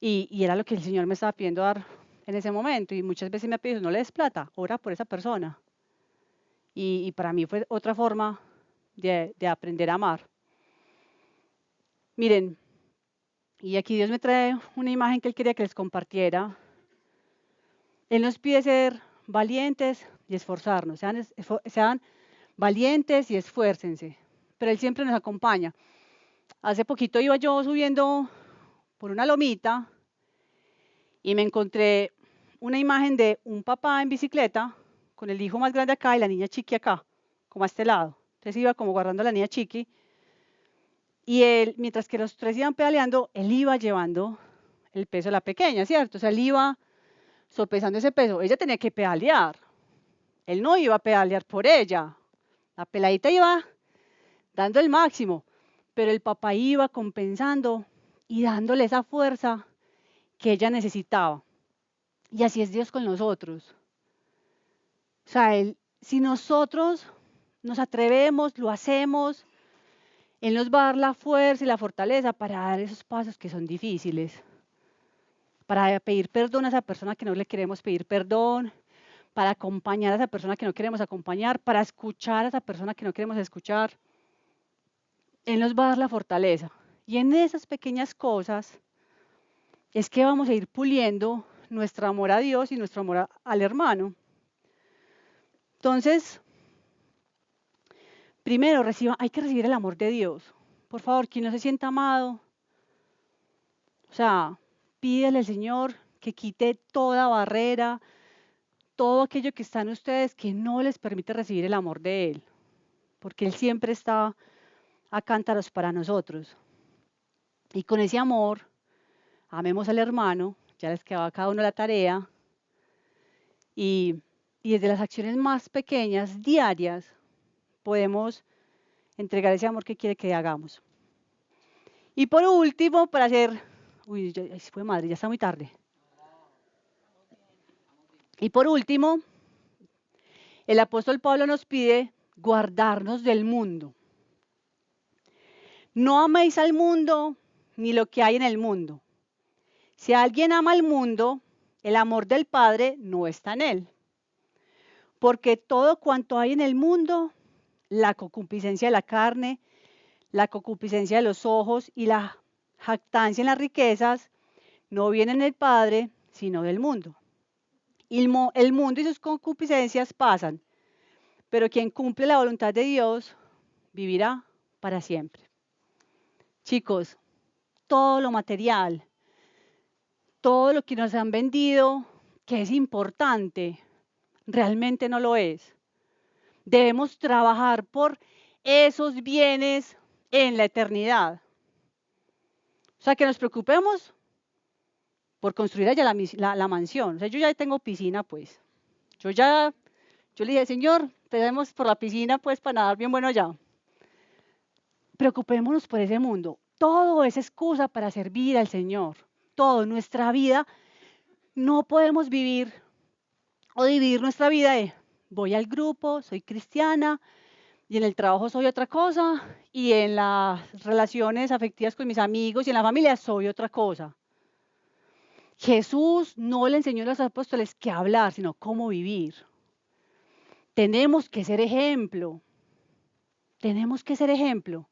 Y era lo que el Señor me estaba pidiendo dar en ese momento. Y muchas veces me ha pedido, no le des plata, ora por esa persona. Y para mí fue otra forma de aprender a amar. Miren, y aquí Dios me trae una imagen que Él quería que les compartiera. Él nos pide ser valientes y esforzarnos. Sean valientes y esfuércense. Pero Él siempre nos acompaña. Hace poquito iba yo subiendo por una lomita y me encontré una imagen de un papá en bicicleta con el hijo más grande acá y la niña chiqui acá, como a este lado. Entonces iba como guardando a la niña chiqui y él, mientras que los tres iban pedaleando, él iba llevando el peso de la pequeña, ¿cierto? O sea, él iba sopesando ese peso. Ella tenía que pedalear. Él no iba a pedalear por ella. La peladita iba dando el máximo, pero el papá iba compensando y dándole esa fuerza que ella necesitaba. Y así es Dios con nosotros. O sea, si nosotros nos atrevemos, lo hacemos, Él nos va a dar la fuerza y la fortaleza para dar esos pasos que son difíciles, para pedir perdón a esa persona que no le queremos pedir perdón, para acompañar a esa persona que no queremos acompañar, para escuchar a esa persona que no queremos escuchar. Él nos va a dar la fortaleza. Y en esas pequeñas cosas es que vamos a ir puliendo nuestro amor a Dios y nuestro amor al hermano. Entonces, primero, hay que recibir el amor de Dios. Por favor, quien no se sienta amado, o sea, pídele al Señor que quite toda barrera, todo aquello que está en ustedes que no les permite recibir el amor de Él, porque Él siempre está a cántaros para nosotros. Y con ese amor, amemos al hermano, ya les quedaba a cada uno la tarea, y desde las acciones más pequeñas, diarias, podemos entregar ese amor que quiere que hagamos. Y por último, para hacer... Uy, se fue madre, ya está muy tarde. Y por último, el apóstol Pablo nos pide guardarnos del mundo. No améis al mundo ni lo que hay en el mundo. Si alguien ama al mundo, el amor del Padre no está en él. Porque todo cuanto hay en el mundo, la concupiscencia de la carne, la concupiscencia de los ojos y la jactancia en las riquezas, no vienen del Padre, sino del mundo. Y el mundo y sus concupiscencias pasan, pero quien cumple la voluntad de Dios vivirá para siempre. Chicos, todo lo material, todo lo que nos han vendido, que es importante, realmente no lo es. Debemos trabajar por esos bienes en la eternidad. O sea, que nos preocupemos por construir allá la mansión. O sea, yo ya tengo piscina, pues. Yo le dije, Señor, empecemos por la piscina, pues, para nadar bien bueno allá. Preocupémonos por ese mundo. Todo es excusa para servir al Señor. Todo, nuestra vida, no podemos vivir o dividir nuestra vida de voy al grupo, soy cristiana, y en el trabajo soy otra cosa, y en las relaciones afectivas con mis amigos y en la familia soy otra cosa. Jesús no le enseñó a los apóstoles qué hablar, sino cómo vivir. Tenemos que ser ejemplo. Tenemos que ser ejemplo.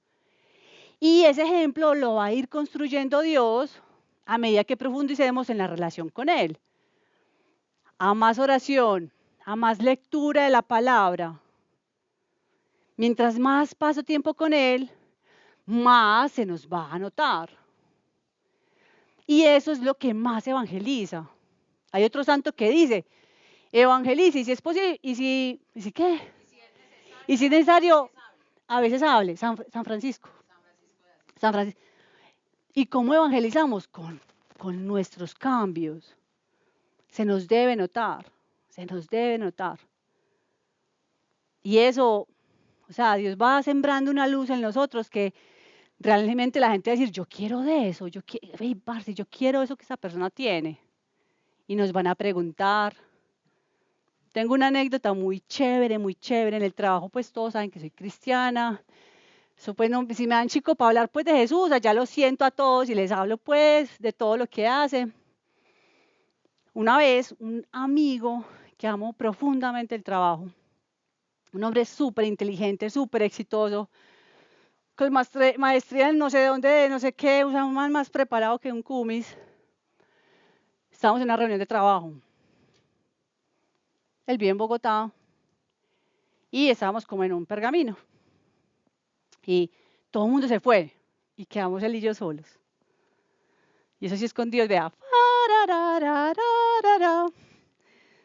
Y ese ejemplo lo va a ir construyendo Dios a medida que profundicemos en la relación con Él. A más oración, a más lectura de la palabra. Mientras más paso tiempo con Él, más se nos va a notar. Y eso es lo que más evangeliza. Hay otro santo que dice, evangelice, y si es posible, y si qué, y si es necesario, a veces hable, San Francisco. San Francisco. ¿Y cómo evangelizamos? Con nuestros cambios. Se nos debe notar, se nos debe notar. Y eso, o sea, Dios va sembrando una luz en nosotros que realmente la gente va a decir, yo quiero de eso, yo quiero eso que esa persona tiene. Y nos van a preguntar. Tengo una anécdota muy chévere, muy chévere. En el trabajo, pues todos saben que soy cristiana. Eso, pues, no, si me dan chico para hablar pues de Jesús, allá lo siento a todos y les hablo pues de todo lo que hace. Una vez, un amigo que amo profundamente el trabajo, un hombre súper inteligente, súper exitoso, con maestría en no sé dónde, no sé qué, o sea, un man más preparado que un cumis. Estábamos en una reunión de trabajo. Él vive en Bogotá y estábamos como en un pergamino. Y todo el mundo se fue y quedamos él y yo solos. Y eso sí escondidos, vea.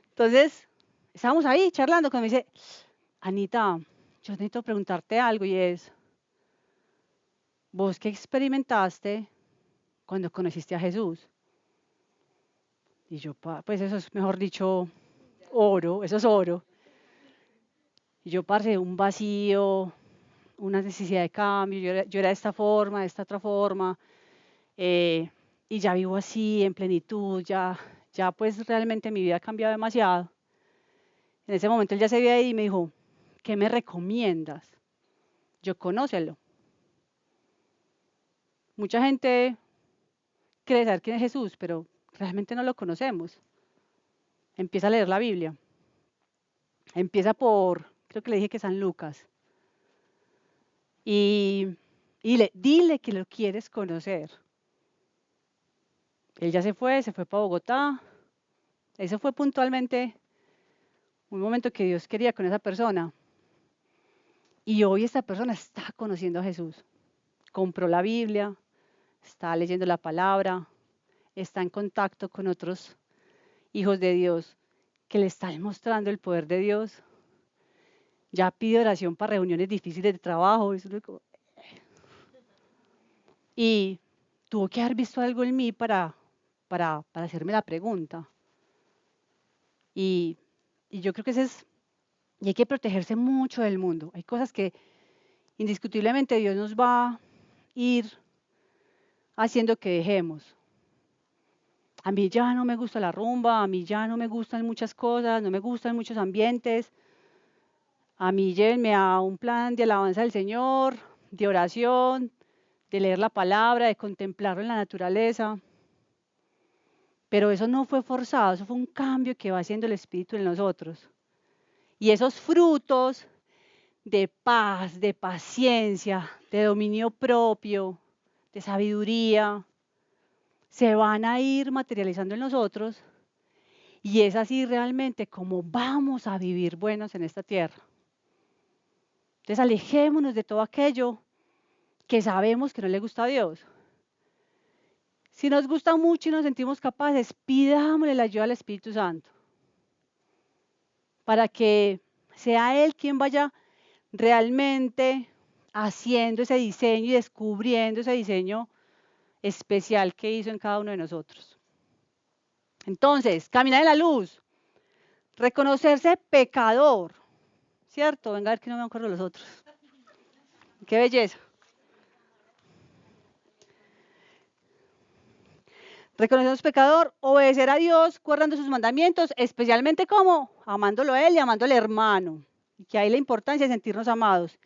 Entonces, estábamos ahí charlando cuando me dice, Anita, yo necesito preguntarte algo y es, ¿vos qué experimentaste cuando conociste a Jesús? Y yo, pues eso es, mejor dicho, oro, eso es oro. Y yo, parce, un vacío, una necesidad de cambio, yo era de esta forma, de esta otra forma, y ya vivo así, en plenitud, ya pues realmente mi vida ha cambiado demasiado. En ese momento él ya se veía ahí y me dijo, ¿qué me recomiendas? Yo, conócelo. Mucha gente cree saber quién es Jesús, pero realmente no lo conocemos. Empieza a leer la Biblia. Empieza por, creo que le dije que San Lucas. Y dile que lo quieres conocer. Él ya se fue para Bogotá. Eso fue puntualmente un momento que Dios quería con esa persona. Y hoy esta persona está conociendo a Jesús. Compró la Biblia, está leyendo la palabra, está en contacto con otros hijos de Dios que le están mostrando el poder de Dios. Ya pide oración para reuniones difíciles de trabajo. Y tuvo que haber visto algo en mí para hacerme la pregunta. Y yo creo que y hay que protegerse mucho del mundo. Hay cosas que indiscutiblemente Dios nos va a ir haciendo que dejemos. A mí ya no me gusta la rumba, a mí ya no me gustan muchas cosas, no me gustan muchos ambientes. A mí llévenme a un plan de alabanza del Señor, de oración, de leer la palabra, de contemplarlo en la naturaleza. Pero eso no fue forzado, eso fue un cambio que va haciendo el Espíritu en nosotros. Y esos frutos de paz, de paciencia, de dominio propio, de sabiduría, se van a ir materializando en nosotros y es así realmente como vamos a vivir buenos en esta tierra. Entonces alejémonos de todo aquello que sabemos que no le gusta a Dios. Si nos gusta mucho y nos sentimos capaces, pidámosle la ayuda al Espíritu Santo para que sea Él quien vaya realmente haciendo ese diseño y descubriendo ese diseño especial que hizo en cada uno de nosotros. Entonces, caminar en la luz, reconocerse pecador, ¿cierto? Venga a ver que no me acuerdo de los otros. Qué belleza. Reconocernos pecador, obedecer a Dios, guardando sus mandamientos, especialmente como amándolo a Él y amando al hermano. Y que hay la importancia de sentirnos amados.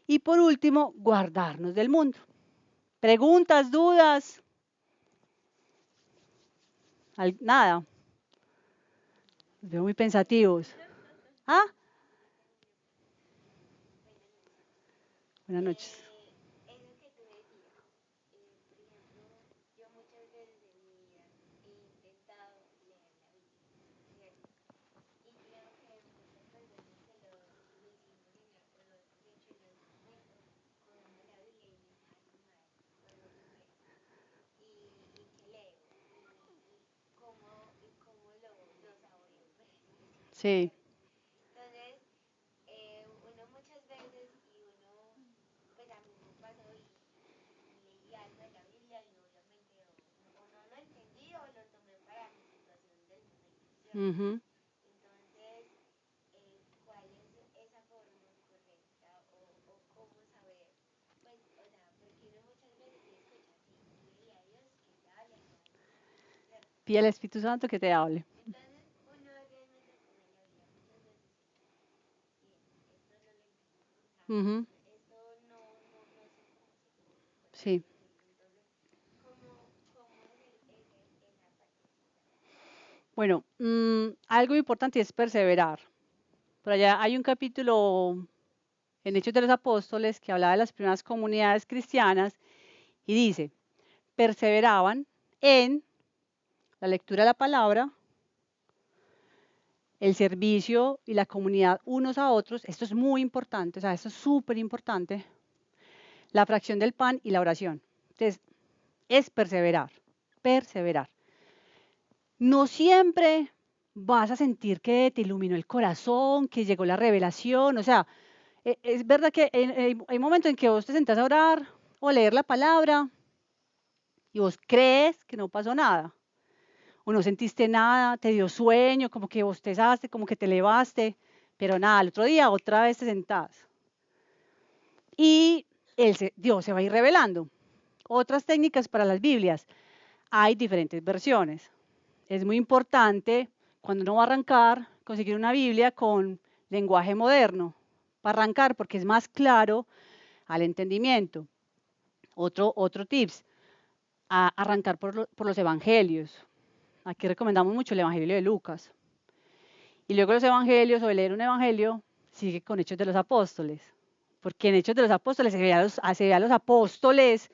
Y por último, guardarnos del mundo. Preguntas, dudas, nada. Los veo muy pensativos. ¿Ah? Buenas noches. Sí. Uh-huh. Pide al Espíritu Santo que te hable. Uh-huh. Sí. Bueno, algo importante es perseverar. Por allá hay un capítulo en Hechos de los Apóstoles que hablaba de las primeras comunidades cristianas y dice, perseveraban en la lectura de la palabra, el servicio y la comunidad unos a otros. Esto es muy importante, o sea, esto es súper importante. La fracción del pan y la oración. Entonces, es perseverar, perseverar. No siempre vas a sentir que te iluminó el corazón, que llegó la revelación, o sea, es verdad que hay momentos en que vos te sentás a orar o a leer la palabra y vos crees que no pasó nada, o no sentiste nada, te dio sueño, como que bostezaste, como que te elevaste, pero nada, el otro día otra vez te sentás. Y Dios se va a ir revelando. Otras técnicas para las Biblias. Hay diferentes versiones. Es muy importante, cuando uno va a arrancar, conseguir una Biblia con lenguaje moderno, para arrancar, porque es más claro al entendimiento. Otro tips, arrancar por los evangelios. Aquí recomendamos mucho el evangelio de Lucas. Y luego los evangelios, o de leer un evangelio, sigue con Hechos de los Apóstoles. Porque en Hechos de los Apóstoles se ve a los apóstoles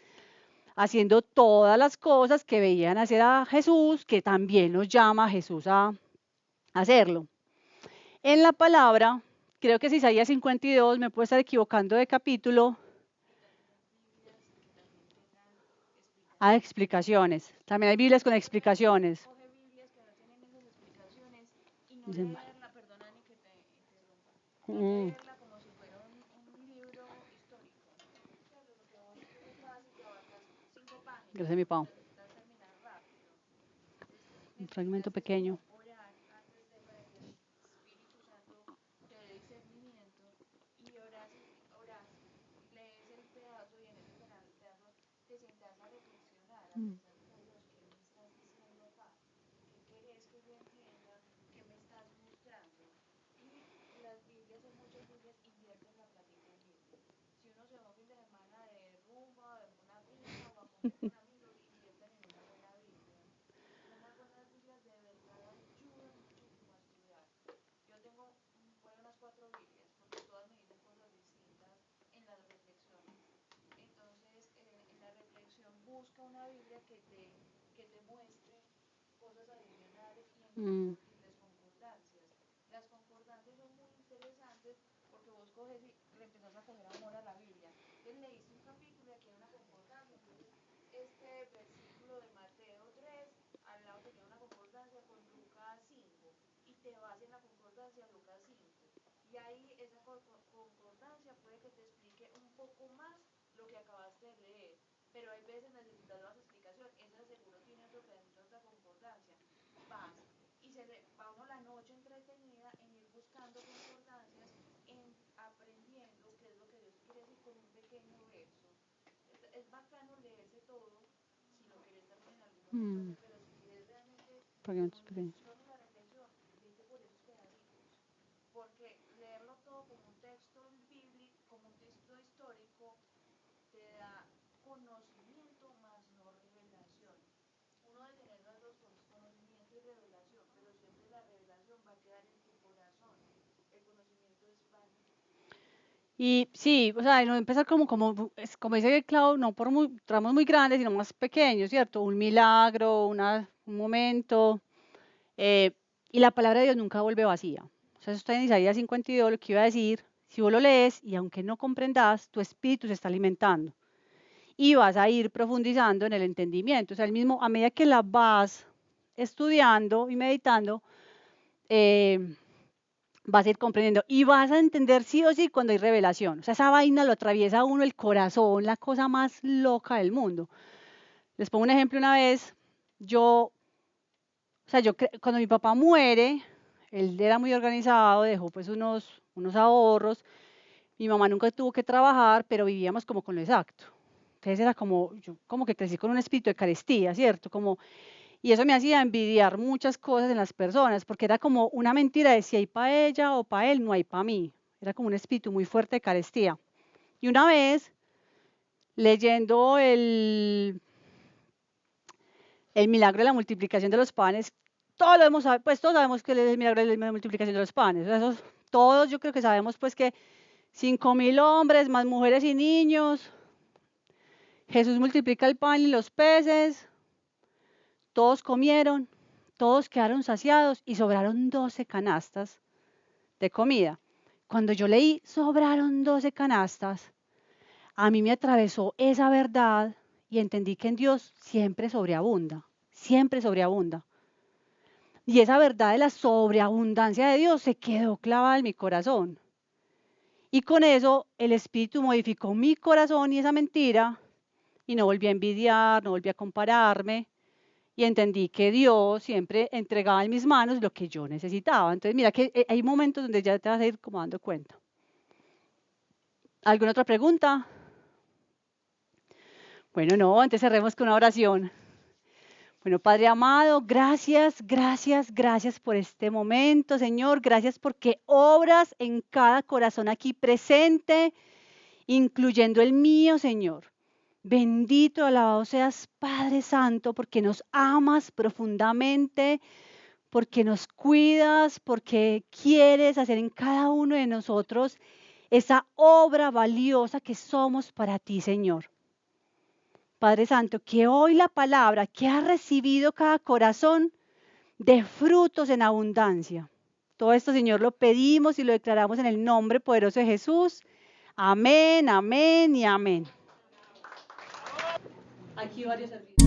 haciendo todas las cosas que veían hacer a Jesús, que también nos llama a Jesús a hacerlo. En la palabra, creo que es Isaías 52, me puedo estar equivocando de capítulo. Hay explicaciones. También hay Biblias con explicaciones. Gracias, mi Pau. Un fragmento pequeño. Fragmentos pequeños. Y sí, o sea, no empezar como dice Clau, no por tramos muy grandes, sino más pequeños, ¿cierto? Un milagro, un momento. Y la palabra de Dios nunca vuelve vacía. O sea, eso está en Isaías 52, lo que iba a decir. Si vos lo lees y aunque no comprendas, tu espíritu se está alimentando. Y vas a ir profundizando en el entendimiento. O sea, a medida que la vas estudiando y meditando, vas a ir comprendiendo y vas a entender sí o sí cuando hay revelación. O sea, esa vaina lo atraviesa a uno el corazón, la cosa más loca del mundo. Les pongo un ejemplo una vez. Cuando mi papá muere, él era muy organizado, dejó pues unos ahorros. Mi mamá nunca tuvo que trabajar, pero vivíamos como con lo exacto. Entonces era yo como que crecí con un espíritu de carestía, ¿cierto? Y eso me hacía envidiar muchas cosas en las personas, porque era como una mentira de si hay para ella o para él, no hay para mí. Era como un espíritu muy fuerte de carestía. Y una vez, leyendo el milagro de la multiplicación de los panes, todos sabemos que es el milagro de la multiplicación de los panes. Todos yo creo que sabemos pues que 5.000 hombres, más mujeres y niños. Jesús multiplica el pan y los peces. Todos comieron, todos quedaron saciados y sobraron 12 canastas de comida. Cuando yo leí sobraron 12 canastas, a mí me atravesó esa verdad y entendí que en Dios siempre sobreabunda, siempre sobreabunda. Y esa verdad de la sobreabundancia de Dios se quedó clavada en mi corazón. Y con eso el Espíritu modificó mi corazón y esa mentira, y no volví a envidiar, no volví a compararme, y entendí que Dios siempre entregaba en mis manos lo que yo necesitaba. Entonces, mira que hay momentos donde ya te vas a ir como dando cuenta. ¿Alguna otra pregunta? Bueno, no, antes cerremos con una oración. Bueno, Padre amado, gracias, gracias, gracias por este momento, Señor. Gracias porque obras en cada corazón aquí presente, incluyendo el mío, Señor. Bendito, alabado seas, Padre Santo, porque nos amas profundamente, porque nos cuidas, porque quieres hacer en cada uno de nosotros esa obra valiosa que somos para ti, Señor. Padre Santo, que hoy la palabra que ha recibido cada corazón dé frutos en abundancia. Todo esto, Señor, lo pedimos y lo declaramos en el nombre poderoso de Jesús. Amén, amén y amén. Aquí varios servicios.